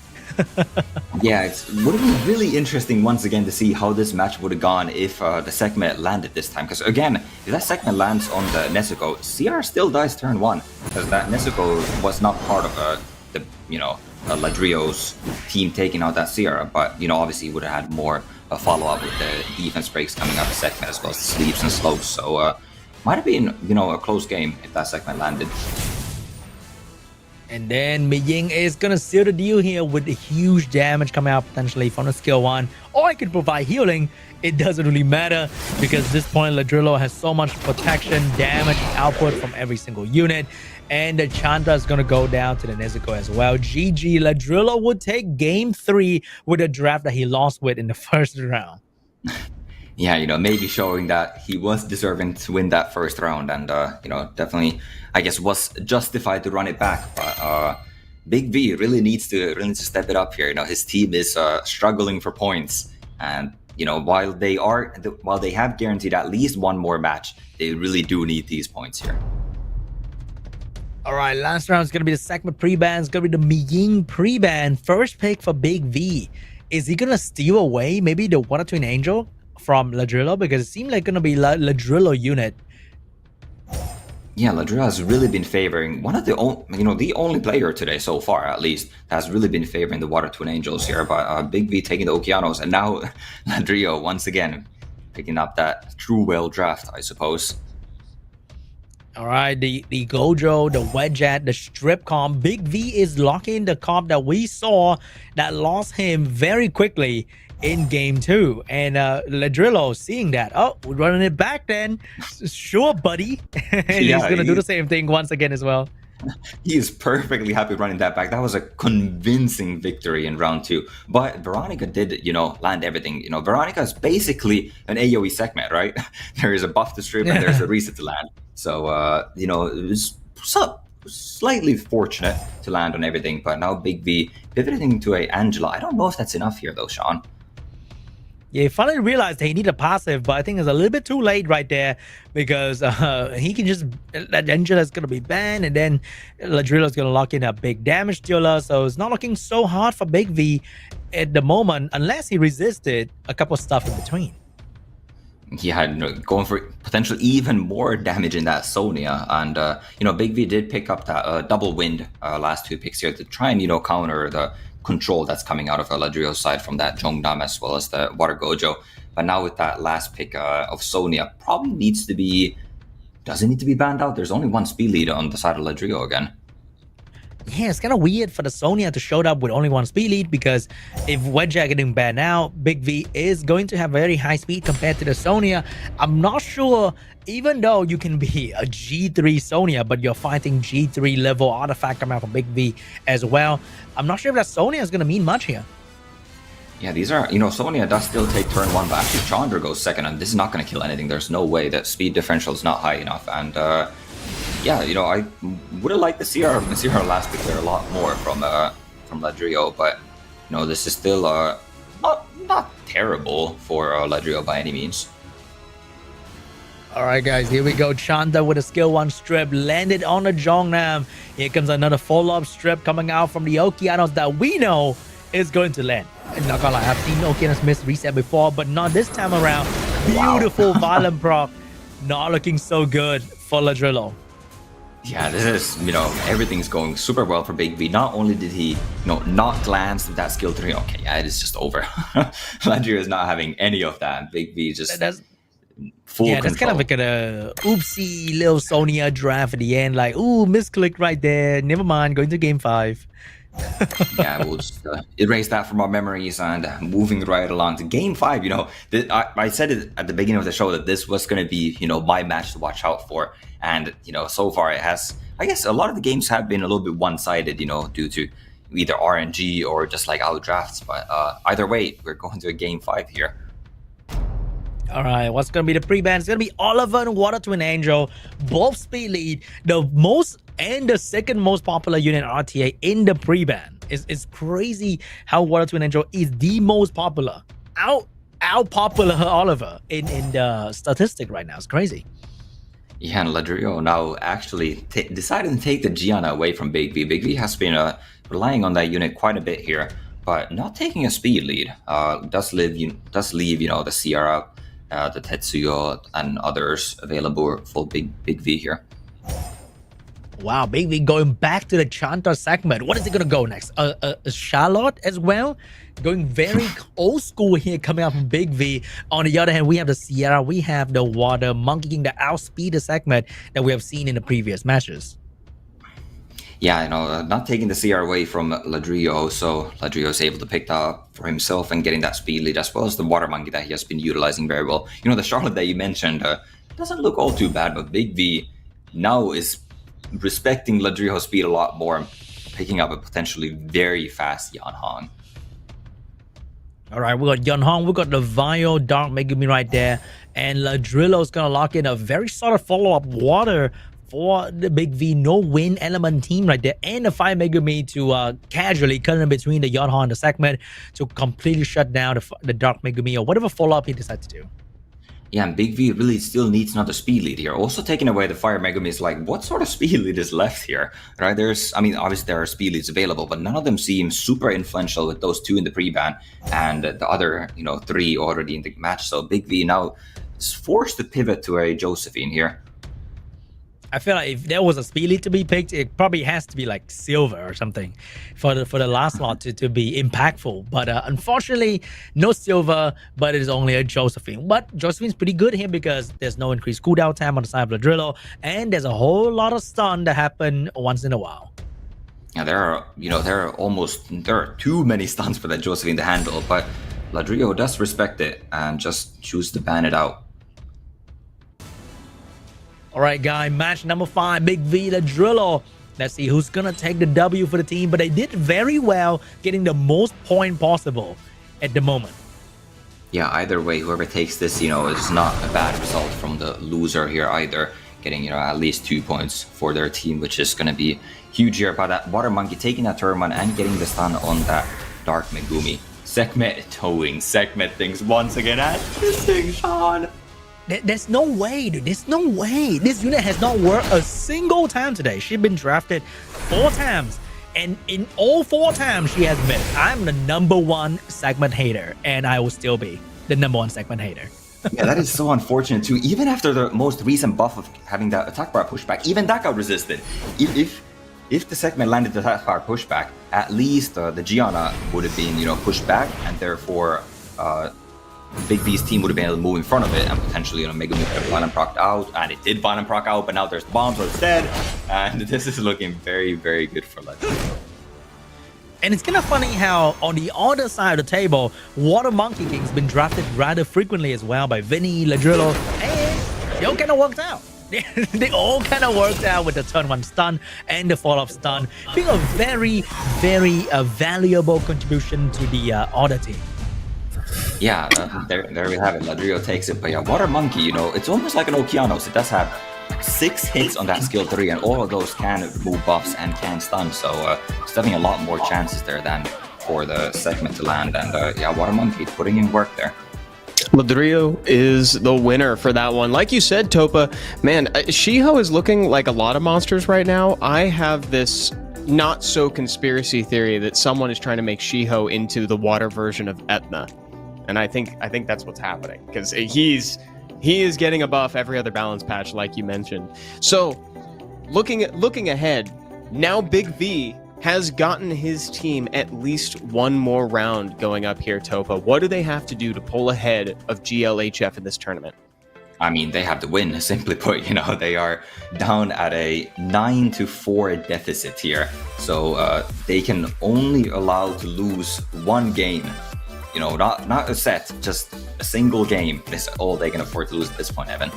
Yeah, it would have been really interesting once again to see how this match would have gone if the segment landed this time. Because again, if that segment lands on the Nezuko, CR still dies turn 1. Because that Nezuko was not part of Ladrillo's team taking out that Sierra. But obviously he would have had more follow-up with the defense breaks coming out of the segment as well as the sleeps and slopes. So might have been a close game if that segment landed. And then Miying is gonna seal the deal here with a huge damage coming out potentially from the skill 1. Or I could provide healing. It doesn't really matter because at this point Ladrillo has so much protection, damage, output from every single unit. And the Chandra is gonna go down to the Nezuko as well. GG, Ladrillo would take game 3 with a draft that he lost with in the first round. Yeah, maybe showing that he was deserving to win that first round and, definitely, I guess, was justified to run it back. But Big V really needs to step it up here. His team is struggling for points. And, while they have guaranteed at least one more match, they really do need these points here. All right, last round is going to be the segment pre-ban. It's going to be the Miying pre-ban. First pick for Big V. Is he going to steal away maybe the Water Twin Angel from Ladrillo? Because it seemed like going to be Ladrillo unit. Yeah, Ladrillo has really been favoring one of the only player today so far, at least, that has really been favoring the Water Twin Angels here. But Big V taking the Okeanos, and now Ladrillo once again picking up that true whale draft, I suppose. All right, the Gojo, the Wedgeat, the Strip comp. Big V is locking the comp that we saw that lost him very quickly in game 2. And Ladrillo seeing that, oh, we're running it back then. Sure, buddy. And he's going to do the same thing once again as well. He is perfectly happy running that back. That was a convincing victory in round 2. But Veronica did, land everything. Veronica is basically an AoE segment, right? There is a buff to strip and there's a reset to land. So, it was slightly fortunate to land on everything. But now Big V pivoting to a Angela. I don't know if that's enough here, though, Sean. Yeah, he finally realized he needed a passive, but I think it's a little bit too late right there because he can just, that Angela's going to be banned, and then Ladrillo's going to lock in a big damage dealer, so it's not looking so hard for Big V at the moment, unless he resisted a couple of stuff in between. Yeah, going for potentially even more damage in that Sonia, and Big V did pick up that double wind last 2 picks here to try and counter the control that's coming out of Ladrillo's side from that Jongdam as well as the Water Gojo. But now with that last pick of Sonia, probably doesn't need to be banned out. There's only 1 speed lead on the side of Ladrillo again. Yeah, it's kind of weird for the Sonia to show up with only 1 speed lead, because if Wedja getting banned out, Big V is going to have very high speed compared to the Sonia. I'm not sure, even though you can be a G3 Sonia, but you're fighting G3 level artifact coming out from Big V as well. I'm not sure if that Sonia is going to mean much here. Yeah, these are, Sonia does still take turn 1, but actually Chandra goes second, and this is not going to kill anything. There's no way that speed differential is not high enough, and yeah, I would have liked to see our last pick there a lot more from Ladrillo, but this is still not terrible for Ladrillo by any means. All right, guys, here we go. Chanda with a skill 1 strip landed on the Jongnam. Here comes another follow-up strip coming out from the Okeanos that we know is going to land. I'm not gonna lie, I've seen Okeanos miss reset before, but not this time around. Beautiful violent proc. Not looking so good for Ladrillo. Yeah, this is, everything's going super well for Big V. Not only did he, not glance with that skill 3, okay, yeah, it is just over. Ladrillo is not having any of that. Big V just full control. That's kind of like a oopsie little Sonia draft at the end. Like, ooh, misclick right there. Never mind, going to game 5. Yeah, we'll just erase that from our memories and moving right along to game 5. I said it at the beginning of the show that this was going to be, my match to watch out for. And, so far it has, I guess a lot of the games have been a little bit one-sided, due to either RNG or just like outdrafts. But either way, we're going to a game 5 here. All right, what's going to be the pre-ban? It's going to be Oliver and Water Twin Angel, both speed lead, the most and the second most popular unit RTA in the pre-ban. It's crazy how Water Twin Angel is the most popular. Out popular Oliver in the statistic right now. It's crazy. Yeah, and Ladrillo now actually decided to take the Gianna away from Big V. Big V has been relying on that unit quite a bit here, but not taking a speed lead. Does leave the Sierra, the Tetsuyo, and others available for Big V here. Wow, Big V going back to the Chantar segment. What is it going to go next? A Charlotte as well? Going very old school here coming out from Big V. On the other hand, we have the Sierra. We have the Water monkeying the outspeeder segment that we have seen in the previous matches. Yeah, not taking the CR away from Ladrillo, so Ladrillo is able to pick that up for himself and getting that speed lead, as well as the Water Monkey that he has been utilizing very well. The Charlotte that you mentioned doesn't look all too bad, but Big V now is respecting Ladrillo's speed a lot more and picking up a potentially very fast Yan Hong. All right, we got Yan Hong, we got the Vio Dark Megumi right there, and Ladrillo's gonna lock in a very solid follow-up Water for the Big V no win element team right there, and the Fire Megumi to casually cut in between the Yan Hong and the segment to completely shut down the Dark Megumi or whatever follow-up he decides to do. Yeah, and Big V really still needs another speed lead here. Also taking away the Fire Megumi is like, what sort of speed lead is left here? Right? Obviously there are speed leads available, but none of them seem super influential with those 2 in the pre-ban and the other, 3 already in the match. So Big V now is forced to pivot to a Josephine here. I feel like if there was a speed lead to be picked, it probably has to be like Silver or something for the last slot to be impactful. But unfortunately, no Silver, but it is only a Josephine. But Josephine's pretty good here because there's no increased cooldown time on the side of Ladrillo, and there's a whole lot of stun that happen once in a while. Yeah, there are too many stuns for that Josephine to handle, but Ladrillo does respect it and just choose to ban it out. All right, guy, match number 5, Big V Ladrillo Let's see who's gonna take the W for the team. But they did very well, getting the most point possible at the moment. Yeah, either way, whoever takes this, is not a bad result from the loser here either. Getting, at least 2 points for their team, which is going to be huge here. But that Water Monkey taking that turn one and getting the stun on that Dark Megumi. Sekhmet towing Sekhmet things once again and missing Sean. There's no way, dude. There's no way. This unit has not worked a single time today. She's been drafted 4 times. And in all 4 times, she has missed. I'm the #1 Sekhmet hater. And I will still be the #1 Sekhmet hater. Yeah, that is so unfortunate too. Even after the most recent buff of having that attack bar pushback, even that got resisted. If the Sekhmet landed the attack bar pushback, at least the Gianna would have been, pushed back, and therefore Big B's team would have been able to move in front of it and potentially, Mega Move could have Violent procced out, and it did Violent proc out, but now there's bombs instead, and this is looking very, very good for Legend. And it's kind of funny how on the other side of the table, Water Monkey King's been drafted rather frequently as well by Vinny, Ladrillo, and they all kind of worked out. They all kind of worked out with the turn 1 stun and the follow-up stun, being a very, very valuable contribution to the other team. Yeah, there we have it. Ladrillo takes it, but yeah, Water Monkey, it's almost like an Okeanos. It does have 6 hits on that skill 3, and all of those can remove buffs and can stun, so it's definitely a lot more chances there than for the Sekhmet to land, and yeah, Water Monkey putting in work there. Ladrillo is the winner for that one. Like you said, Topa, man, Shiho is looking like a lot of monsters right now. I have this not so conspiracy theory that someone is trying to make Shiho into the water version of Etna. And I think that's what's happening, because he is getting a buff every other balance patch, like you mentioned. So looking ahead, now Big V has gotten his team at least one more round going up here, Topa. What do they have to do to pull ahead of GLHF in this tournament? I mean, they have to win, simply put. They are down at a 9-4 deficit here. So they can only allow to lose 1 game. Not a set, just a single game is all they can afford to lose at this point, Evan.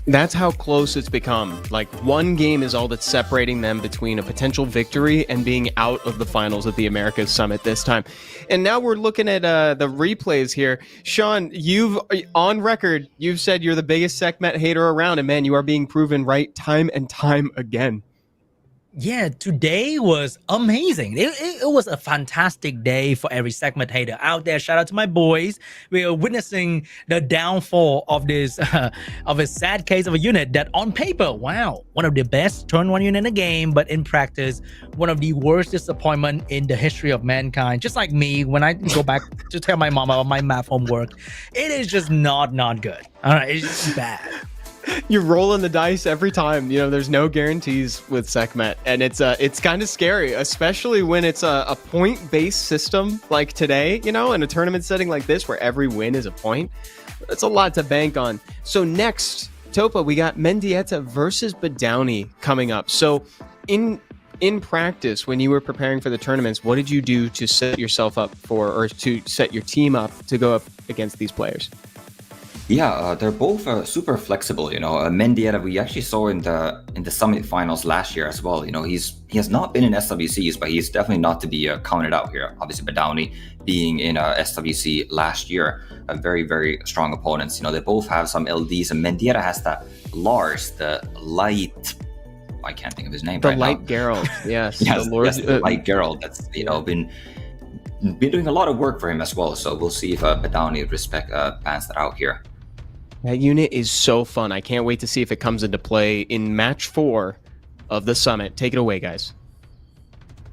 That's how close it's become. Like, 1 game is all that's separating them between a potential victory and being out of the finals of the Americas Summit this time. And now we're looking at the replays here. Sean, on record, you've said you're the biggest Sekhmet hater around, and man, you are being proven right time and time again. Yeah, today was amazing. It was a fantastic day for every Sekhmet hater out there. Shout out to my boys. We are witnessing the downfall of this of a sad case of a unit that on paper, wow, one of the best turn 1 unit in the game, but in practice, one of the worst disappointment in the history of mankind. Just like me, when I go back to tell my mom about my math homework, it is just not good. All right, it's just bad. You're rolling the dice every time. There's no guarantees with Sekhmet, and it's kind of scary, especially when it's a point-based system like today, in a tournament setting like this where every win is a point. That's a lot to bank on. So next, Topa, we got Mendieta versus Badowny coming up. So in practice, when you were preparing for the tournaments, what did you do to set yourself up for, or to set your team up to go up against these players? Yeah, they're both super flexible. Mendieta, we actually saw in the Summit Finals last year as well. He has not been in SWCs, but he's definitely not to be counted out here. Obviously, Badowny being in SWC last year, a very, very strong opponents. They both have some LDs, and Mendieta has that Lars, the light. I can't think of his name. The right light now. Geralt, yes. Yes, the light Geralt. That's been doing a lot of work for him as well. So we'll see if Badowny bans that out here. That unit is so fun. I can't wait to see if it comes into play in match 4 of the Summit. Take it away, guys.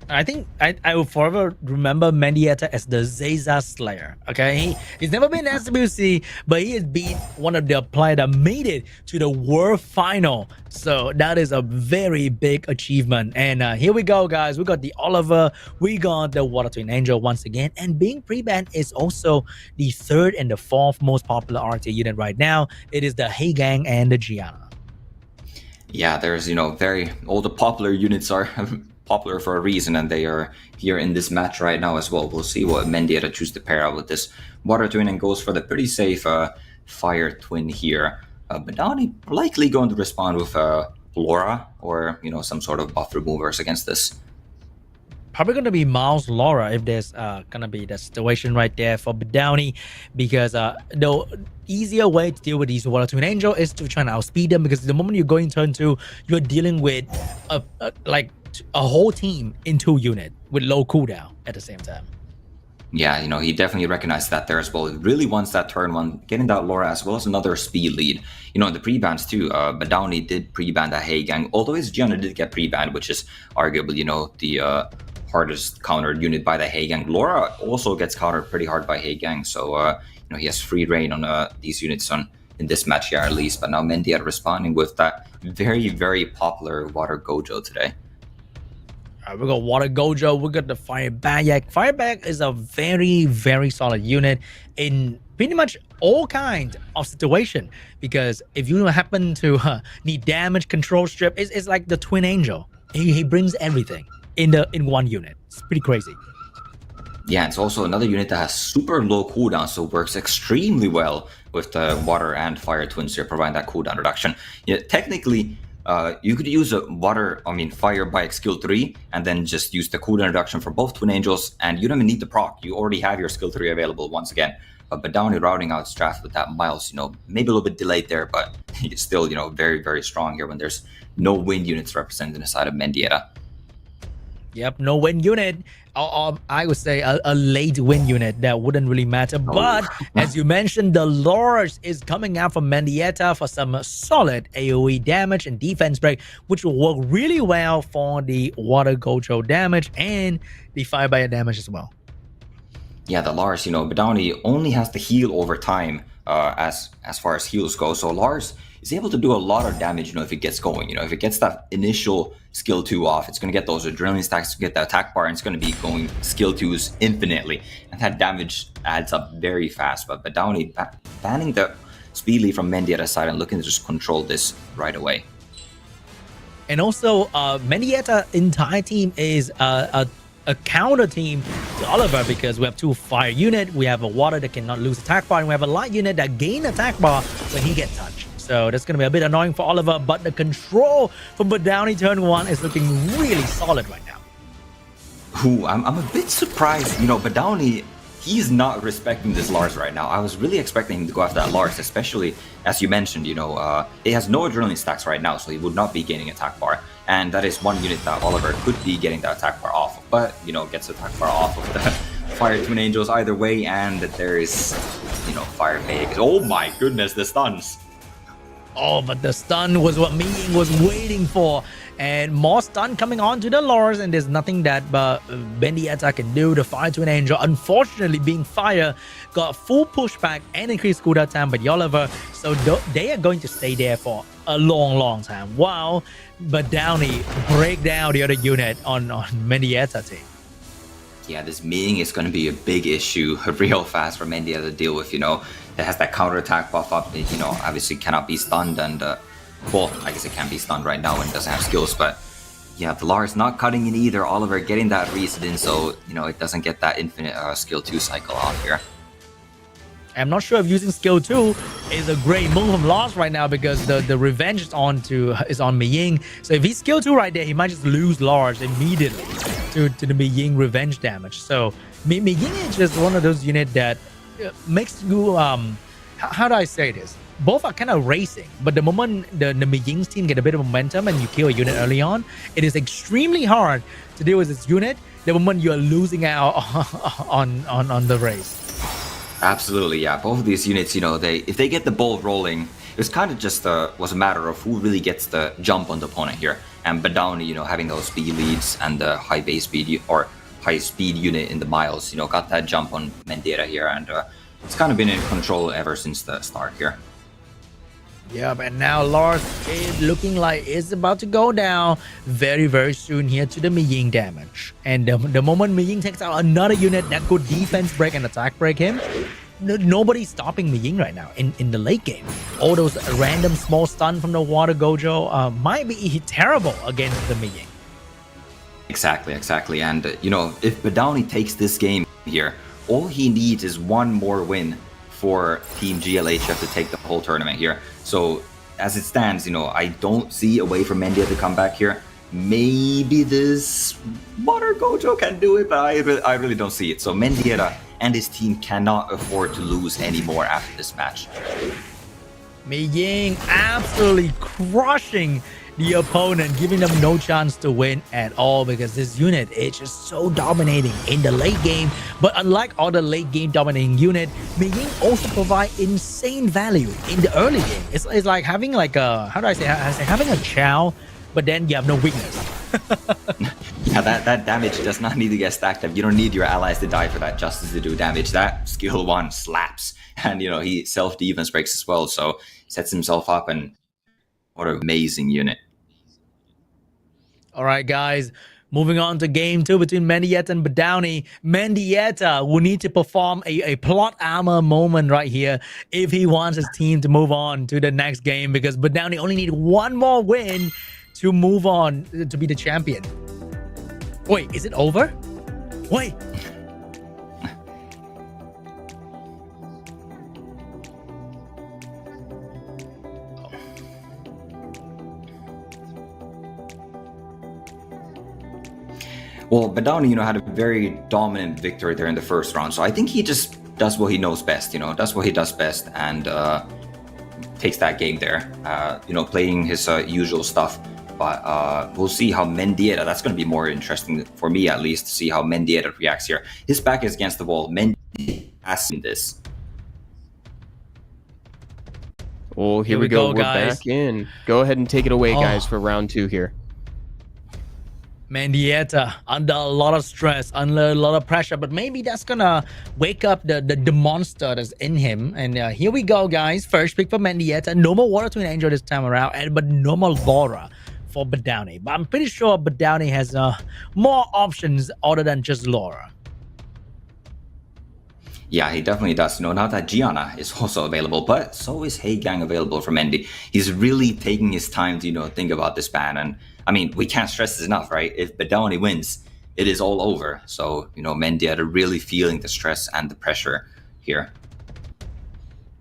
I think I will forever remember Mendieta as the Zeza Slayer. Okay, he's never been in SWC, but he has been one of the players that made it to the World Final. So that is a very big achievement. And here we go, guys. We got the Oliver, we got the Water Twin Angel once again, and being pre-banned is also the 3rd and the 4th most popular RT unit right now. It is the Heigang and the Gianna. Yeah, there's all the popular units are popular for a reason, and they are here in this match right now as well. We'll see what Mendieta chooses to pair out with this Water Twin, and goes for the pretty safe Fire Twin here. Badowny likely going to respond with Laura or some sort of buff removers against this. Probably going to be Miles Laura if there's going to be the situation right there for Downey, because the easier way to deal with these Water Twin Angel is to try and outspeed them, because the moment you go in turn 2, you're dealing with a whole team in 2 unit with low cooldown at the same time. Yeah, he definitely recognized that there as well. He really wants that turn 1, getting that Laura as well as another speed lead. In the pre-bans too, but Downey did pre-ban that Heigang, although his Gianna did get pre-banned, which is arguably, the hardest countered unit by the Heigang. Laura also gets countered pretty hard by Heigang, so he has free reign on these units in this match here at least. But now Mendieta responding with that very, very popular Water Gojo today. We got Water Gojo, we got the Fire Bayak. Fire Bayak is a very, very solid unit in pretty much all kinds of situation, because if you happen to need damage, control strip, it's like the Twin Angel. He brings everything in one unit. It's pretty crazy. Yeah, it's also another unit that has super low cooldown, so works extremely well with the Water and Fire Twins here, providing that cooldown reduction. Technically, you could use a Fire Bike skill 3 and then just use the cooldown reduction for both Twin Angels, and you don't even need the proc. You already have your skill 3 available once again. But Downey routing out his draft with that Miles, maybe a little bit delayed there, but he's still, very, very strong here when there's no wind units represented in the side of Mendieta. Yep, no win unit. I would say a late win unit that wouldn't really matter. But as you mentioned, the Lars is coming out from Mendieta for some solid AoE damage and defense break, which will work really well for the Water Gojo damage and the Fire Bite damage as well. Yeah, the Lars, Downey only has to heal over time as far as heals go. So Lars is able to do a lot of damage, if it gets going. If it gets that initial skill 2 off, it's going to get those adrenaline stacks to get the attack bar, and it's going to be going skill 2s infinitely. And that damage adds up very fast. But Downey banning the speed lead from Mendieta's side and looking to just control this right away. And also, Mendieta's entire team is a counter team to Oliver, because we have 2 fire unit, we have a water that cannot lose attack bar, and we have a light unit that gain attack bar when he gets touched. So that's going to be a bit annoying for Oliver, but the control from Downey turn 1 is looking really solid right now. Ooh, I'm a bit surprised, but Downey, he's not respecting this Lars right now. I was really expecting him to go after that Lars, especially as you mentioned, it has no adrenaline stacks right now, so he would not be gaining attack bar. And that is one unit that Oliver could be getting the attack bar off of, but, gets the attack bar off of the Fire Twin Angels either way, and there is, Fire Big. Oh my goodness, the stuns. Oh, but the stun was what Miying was waiting for. And more stun coming on to the Lars, and there's nothing that Mendieta can do. The Fire Twin Angel, unfortunately being fire, got full pushback and increased cooldown time by Oliver. So they are going to stay there for a long, long time. Wow. But Downey break down the other unit on Mendieta team. Yeah, this Ming is going to be a big issue real fast for Mendieta to deal with, It has that counter attack buff up, it, obviously cannot be stunned, and well, I guess it can be stunned right now and doesn't have skills, but yeah, the Lars not cutting in either. Oliver getting that reset in, so it doesn't get that infinite skill 2 cycle on here. I'm not sure if using skill 2 is a great move from Lars right now, because the revenge is on Miying. So if he's skill 2 right there, he might just lose Lars immediately to the Miying revenge damage. So Miying is just one of those units that makes you how do I say this? Both are kind of racing, but the moment the Miying's team get a bit of momentum and you kill a unit early on, it is extremely hard to deal with this unit the moment you're losing out on the race. Absolutely, yeah. Both of these units, if they get the ball rolling, it's kind of just was a matter of who really gets the jump on the opponent here. And Downey, having those speed leads and the high base speed or high speed unit in the Miles, got that jump on Mendieta here, and it's kind of been in control ever since the start here. Yeah, and now Lars is looking like it's about to go down very, very soon here to the Miying damage. And the moment Miying takes out another unit that could defense break and attack break him, nobody's stopping Miying right now in the late game. All those random small stun from the Water Gojo might be terrible against the Miying. Exactly. And, if Downey takes this game here, all he needs is one more win for Team GLHF to take the whole tournament here. So as it stands, I don't see a way for Mendia to come back here. Maybe this Water Gojo can do it, but I really don't see it. So Mendieta and his team cannot afford to lose anymore after this match. Mei Ying absolutely crushing the opponent, giving them no chance to win at all because this unit is just so dominating in the late game. But unlike all the late game dominating unit, Mei Ying also provide insane value in the early game. It's like having like a, how do I say having a chow, but then you have no weakness. Yeah, that damage does not need to get stacked up. You don't need your allies to die for that justice to do damage. That skill 1 slaps. And, he self-defense breaks as well, so sets himself up, and what an amazing unit. All right, guys. Moving on to game 2 between Mendieta and Badowny. Mendieta will need to perform a plot armor moment right here if he wants his team to move on to the next game, because Badowny only need one more win to move on to be the champion. Wait, is it over? Wait. Well, Badowny, had a very dominant victory there in the first round. So I think he just does what he knows best, does what he does best, and takes that game there, playing his usual stuff. But we'll see how Mendieta, that's going to be more interesting for me at least, to see how Mendieta reacts here. His back is against the wall. Mendieta has seen this. Oh, here we go. We're guys. back in. Go ahead and take it away, guys, for round 2 here. Mendieta under a lot of stress, under a lot of pressure, but maybe that's gonna wake up the monster that's in him. And here we go, guys. First pick for Mendieta. No more Water Twin Angel this time around, but no more Laura for Badowny. But I'm pretty sure Badowny has more options other than just Laura. Yeah, he definitely does. Now that Gianna is also available, but so is Heigang available for Mendy. He's really taking his time to, think about this ban. And I mean, we can't stress this enough, right? If Badowny wins, it is all over. So, Mendy are really feeling the stress and the pressure here.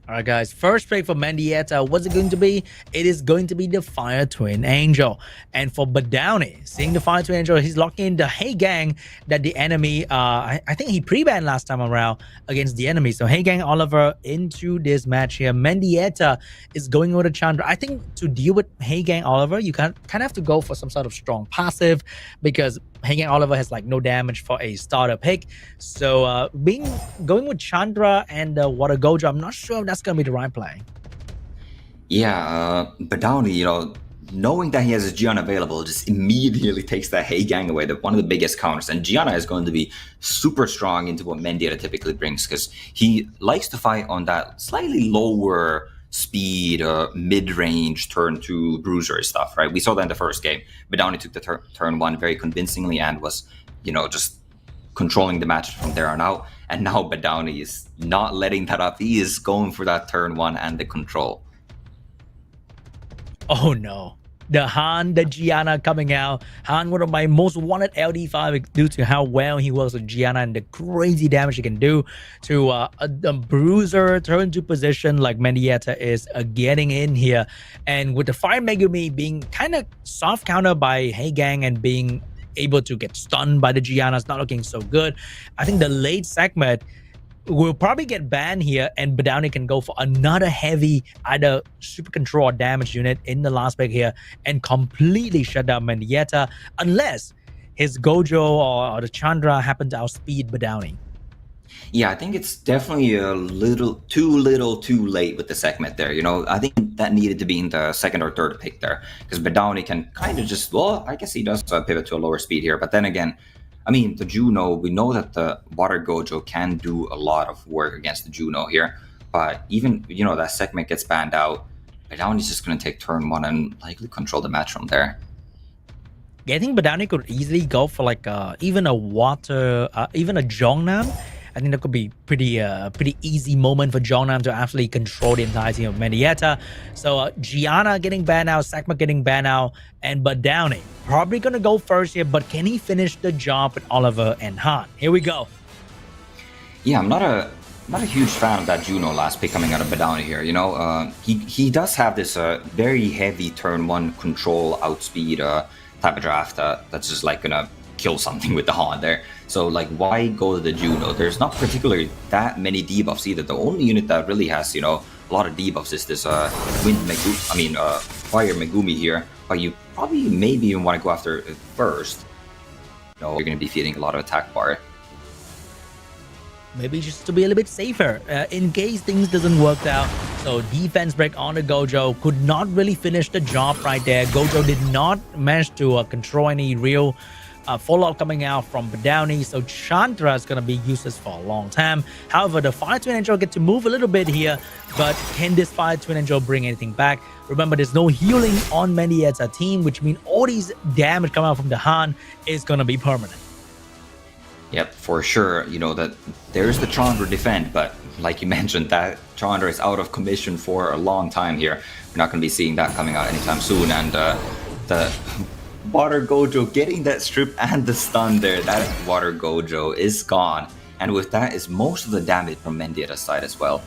All right, guys. First pick for Mendieta, what's it going to be? It is going to be the Fire Twin Angel. And for Badowny, seeing the Fire Twin Angel, he's locking in the Heigang that the enemy, I think he pre-banned last time around against the enemy. So Heigang Oliver into this match here. Mendieta is going with a Chandra. I think to deal with Heigang Oliver, you kind of have to go for some sort of strong passive, because Heigang Oliver has like no damage for a starter pick. So going with Chandra and Water Gojo, I'm not sure if that's going to be the right play. Yeah, Badowny, knowing that he has a Gianna available, just immediately takes that Heigang away, one of the biggest counters. And Gianna is going to be super strong into what Mendieta typically brings, because he likes to fight on that slightly lower speed, mid-range turn 2 bruiser stuff, right? We saw that in the first game. Badowny took the turn 1 very convincingly and was, just controlling the match from there on out. And now Badowny is not letting that up. He is going for that turn 1 and the control. Oh no. The Han, the Gianna coming out. Han, one of my most wanted LD5 due to how well he was with Gianna and the crazy damage he can do to a bruiser turn to position like Mendieta is getting in here. And with the Fire Megumi being kind of soft counter by Heigang and being able to get stunned by the Gianna, it's not looking so good. I think the late segment will probably get banned here, and Badowny can go for another heavy either super control or damage unit in the last pick here and completely shut down Mendieta, unless his Gojo or the Chandra happen to outspeed Badowny. Yeah, I think it's definitely a little too late with the segment there. I think that needed to be in the second or third pick there, because Badowny can kind of just, well, I guess he does pivot to a lower speed here. But then again, I mean, the Juno, we know that the Water Gojo can do a lot of work against the Juno here. But even, that segment gets banned out, Badowny's just going to take turn 1 and likely control the match from there. Yeah, I think Badowny could easily go for like even a Jongnam. I think that could be pretty easy moment for Jongnam to actually control the entire team of Mendieta. So Gianna getting banned out, Sakma getting banned out, and Badowny probably gonna go first here, but can he finish the job with Oliver and Han? Here we go. Yeah, I'm not a not a huge fan of that Juno last pick coming out of Badowny here. You know, he does have this very heavy turn 1 control outspeed type of draft that's just like gonna kill something with the Han there. So like, why go to the Juno? There's not particularly that many debuffs either. The only unit that really has, you know, a lot of debuffs is this Fire Megumi here. But you probably maybe even want to go after it first. You know, you're gonna be feeding a lot of attack bar. Maybe just to be a little bit safer in case things doesn't work out. So defense break on the Gojo could not really finish the job right there. Gojo did not manage to control any real fallout coming out from Badowny. So Chandra is going to be useless for a long time. However, the Fire Twin Angel get to move a little bit here. But can this Fire Twin Angel bring anything back? Remember, there's no healing on Mendieta team, which means all these damage coming out from the Han is going to be permanent. Yep, for sure. You know that there's the Chandra defend, but like you mentioned, that Chandra is out of commission for a long time here. We're not going to be seeing that coming out anytime soon. And the Water Gojo getting that strip and the stun there, that Water Gojo is gone. And with that is most of the damage from Mendieta's side as well.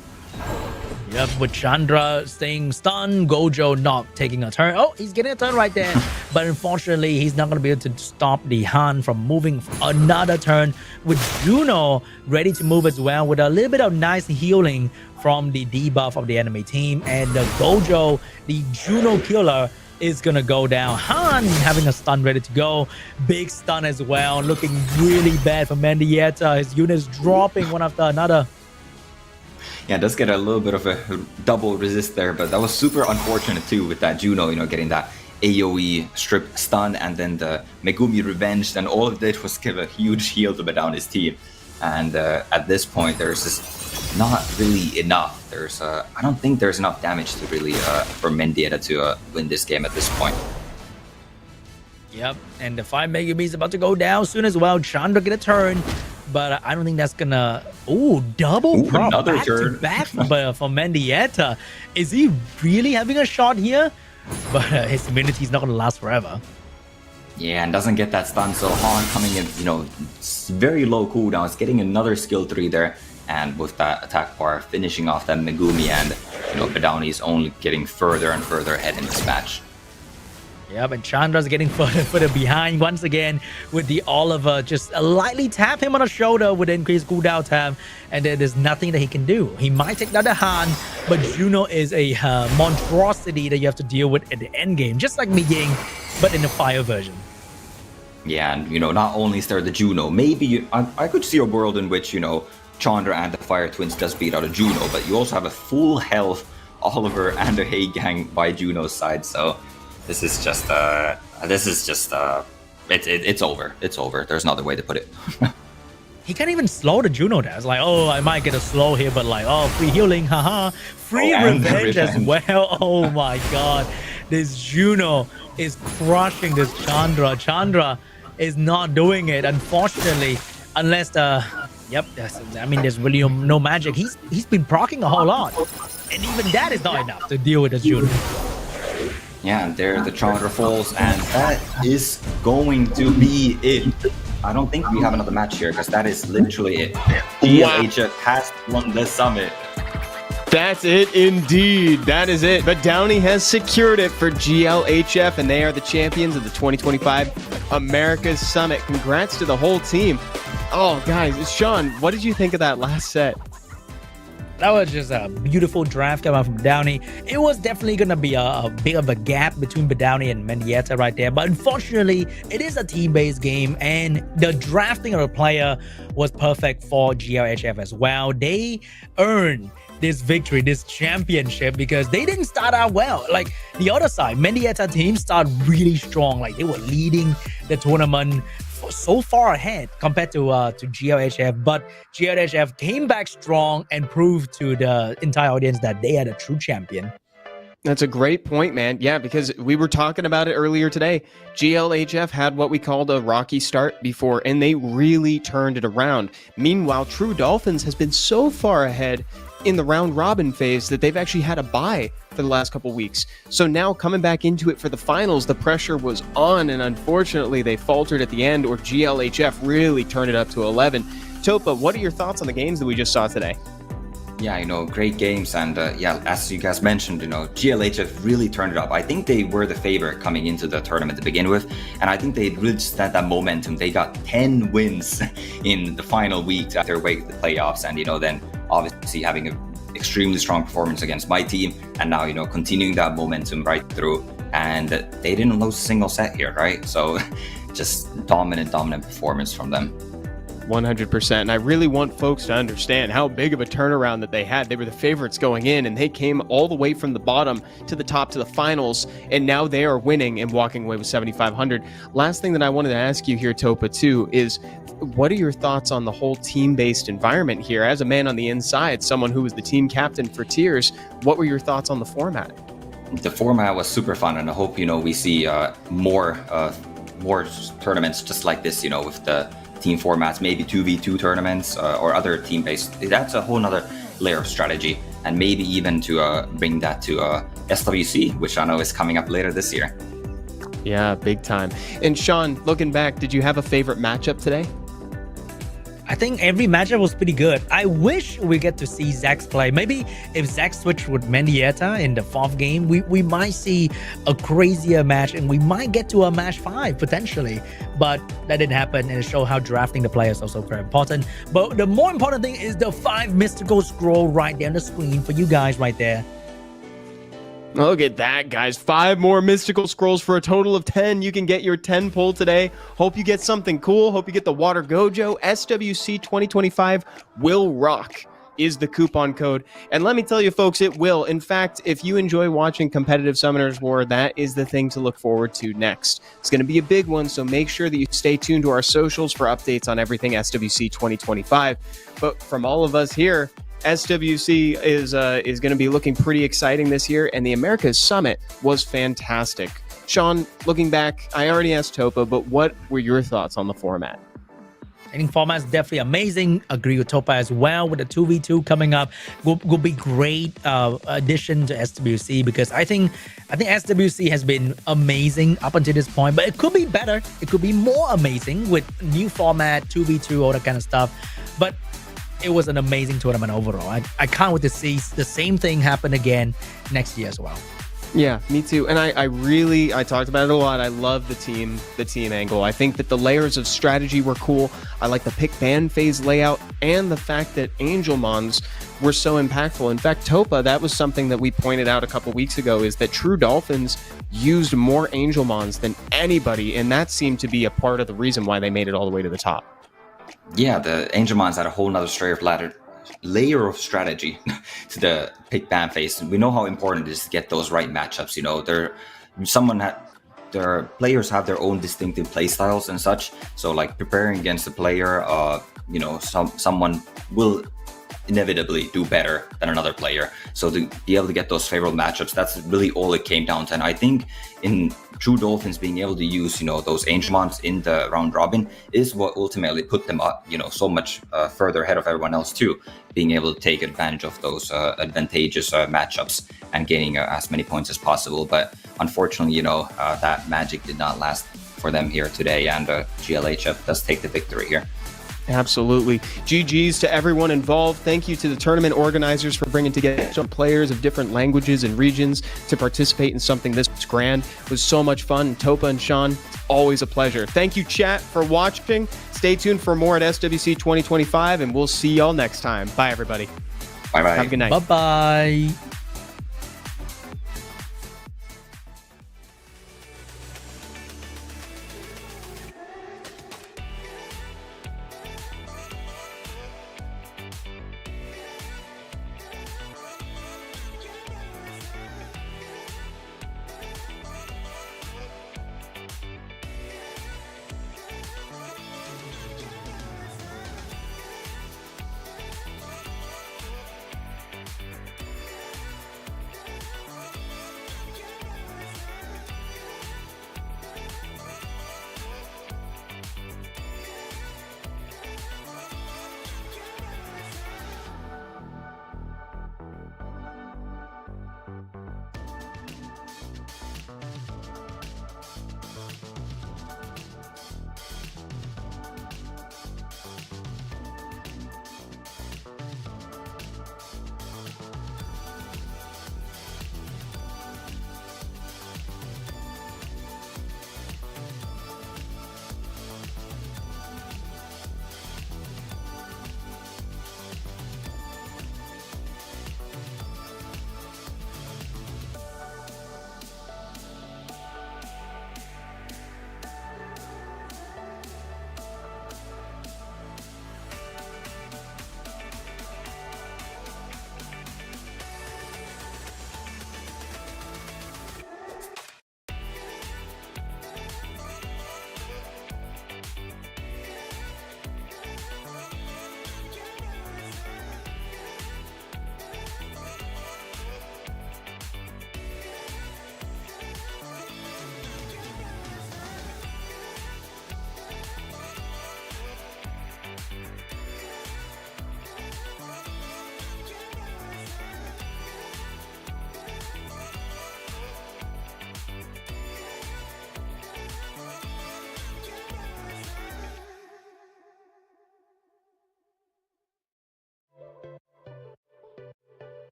Yep, with Chandra staying stunned, Gojo not taking a turn. Oh, he's getting a turn right there. But unfortunately, he's not going to be able to stop the Han from moving another turn. With Juno ready to move as well, with a little bit of nice healing from the debuff of the enemy team. And the Gojo, the Juno killer, is going to go down. Han having a stun ready to go. Big stun as well. Looking really bad for Mendieta. His units dropping one after another. Yeah, it does get a little bit of a double resist there, but that was super unfortunate too with that Juno, you know, getting that AoE strip stun and then the Megumi revenged, and all it did was give a huge heal to Badowny's team. And at this point, there's just not really enough. There's I don't think there's enough damage to really for Mendieta to win this game at this point. Yep, and the 5 Megumi is about to go down soon as well. Chandra get a turn, but I don't think that's gonna... Ooh, double prop back to back for Mendieta. Is he really having a shot here? But his immunity is not gonna last forever. Yeah, and doesn't get that stun, so Han coming in, you know, very low cooldowns, getting another skill 3 there, and with that attack bar finishing off that Megumi, and, you know, Badowny is only getting further and further ahead in this match. Yeah, but Chandra's getting further behind once again with the Oliver. Just lightly tap him on the shoulder with increased cooldown time, and there's nothing that he can do. He might take down the Han, but Juno is a monstrosity that you have to deal with at the end game, just like Miying, but in the fire version. Yeah, and, you know, not only is there the Juno, maybe I could see a world in which, you know, Chandra and the Fire Twins just beat out a Juno, but you also have a full health Oliver and the Hey Gang by Juno's side, so... This is just, it's over. It's over. There's no other way to put it. He can't even slow the Juno there. It's like, oh, I might get a slow here, but like, oh, free healing, haha. Free revenge as well. Oh my god. This Juno is crushing this Chandra. Chandra is not doing it, unfortunately, unless the... Yep, I mean, there's really no magic. He's been proccing a whole lot. And even that is not enough to deal with this Juno. Yeah, and there the Chandra falls, and that is going to be it. I don't think we have another match here, because that is literally it. GLHF has won the summit. That's it indeed. That is it. But Downey has secured it for GLHF, and they are the champions of the 2025 America's Summit. Congrats to the whole team. Oh, guys, Sean, what did you think of that last set? That was just a beautiful draft coming out from Downey. It was definitely going to be a bit of a gap between Badowny and Mendieta right there. But unfortunately, it is a team-based game, and the drafting of the player was perfect for GLHF as well. They earned this victory, this championship, because they didn't start out well. Like the other side, Mendieta team started really strong. Like they were leading the tournament so far ahead compared to GLHF, but GLHF came back strong and proved to the entire audience that they are the true champion. That's a great point, man. Yeah, because we were talking about it earlier today. GLHF had what we called a rocky start before, and they really turned it around. Meanwhile, True Dolphins has been so far ahead in the round robin phase that they've actually had a bye for the last couple weeks. So now coming back into it for the finals, the pressure was on, and unfortunately they faltered at the end, or GLHF really turned it up to 11. Topa, what are your thoughts on the games that we just saw today? Yeah, great games. And yeah, as you guys mentioned, GLHF really turned it up. I think they were the favorite coming into the tournament to begin with. And I think they really just had that momentum. They got 10 wins in the final week after their way to the playoffs. And, then obviously having an extremely strong performance against my team. And now, continuing that momentum right through. And they didn't lose a single set here, right? So just dominant performance from them. 100%. And I really want folks to understand how big of a turnaround that they had. They were the favorites going in, and they came all the way from the bottom to the top to the finals, and now they are winning and walking away with 7,500. Last thing that I wanted to ask you here, Topa, too, is what are your thoughts on the whole team-based environment here? As a man on the inside, someone who was the team captain for Tears, what were your thoughts on the format? The format was super fun, and I hope, we see more tournaments just like this, with the team formats, maybe 2v2 tournaments or other team-based. That's a whole nother layer of strategy, and maybe even to bring that to SWC, which I know is coming up later this year. Yeah, big time. And Sean, looking back, did you have a favorite matchup today? I think every matchup was pretty good. I wish we get to see Zax play. Maybe if Zax switched with Mendieta in the 4th game, we might see a crazier match, and we might get to a match 5 potentially. But that didn't happen, and it showed how drafting the players is also very important. But the more important thing is the 5 mystical scroll right there on the screen for you guys right there. Look at that, guys. 5 more mystical scrolls for a total of 10. You can get your 10 pull today. Hope you get something cool. Hope you get the Water Gojo. SWC 2025 will rock is the coupon code. And let me tell you, folks, it will. In fact, if you enjoy watching Competitive Summoners War, that is the thing to look forward to next. It's going to be a big one, so make sure that you stay tuned to our socials for updates on everything SWC 2025. But from all of us here, SWC is going to be looking pretty exciting this year, and the Americas Summit was fantastic. Sean, looking back, I already asked Topa, but what were your thoughts on the format? I think format's definitely amazing. Agree with Topa as well with the 2v2 coming up. Will be great addition to SWC, because I think SWC has been amazing up until this point, but it could be better. It could be more amazing with new format, 2v2, all that kind of stuff. But it was an amazing tournament overall. I can't wait to see the same thing happen again next year as well. Yeah, me too. And I talked about it a lot. I love the team angle. I think that the layers of strategy were cool. I like the pick ban phase layout, and the fact that Angel Mons were so impactful. In fact, Topa, that was something that we pointed out a couple weeks ago, is that True Dolphins used more Angel Mons than anybody, and that seemed to be a part of the reason why they made it all the way to the top. Yeah, the Angel Mons had a whole nother layer of strategy to the pick ban phase. We know how important it is to get those right matchups. Their players have their own distinctive play styles and such. So like preparing against a player, someone will inevitably do better than another player. So to be able to get those favorable matchups, that's really all it came down to. And I think in True Dolphins being able to use, those Angel Mons in the round robin is what ultimately put them up, so much further ahead of everyone else too, being able to take advantage of those advantageous matchups and gaining as many points as possible. But unfortunately, that magic did not last for them here today, and GLHF does take the victory here. Absolutely. GG's to everyone involved. Thank you to the tournament organizers for bringing together some players of different languages and regions to participate in something this grand. It was so much fun. Topa and Sean, always a pleasure. Thank you, chat, for watching. Stay tuned for more at SWC 2025, and we'll see y'all next time. Bye, everybody. Bye-bye. Have a good night. Bye-bye.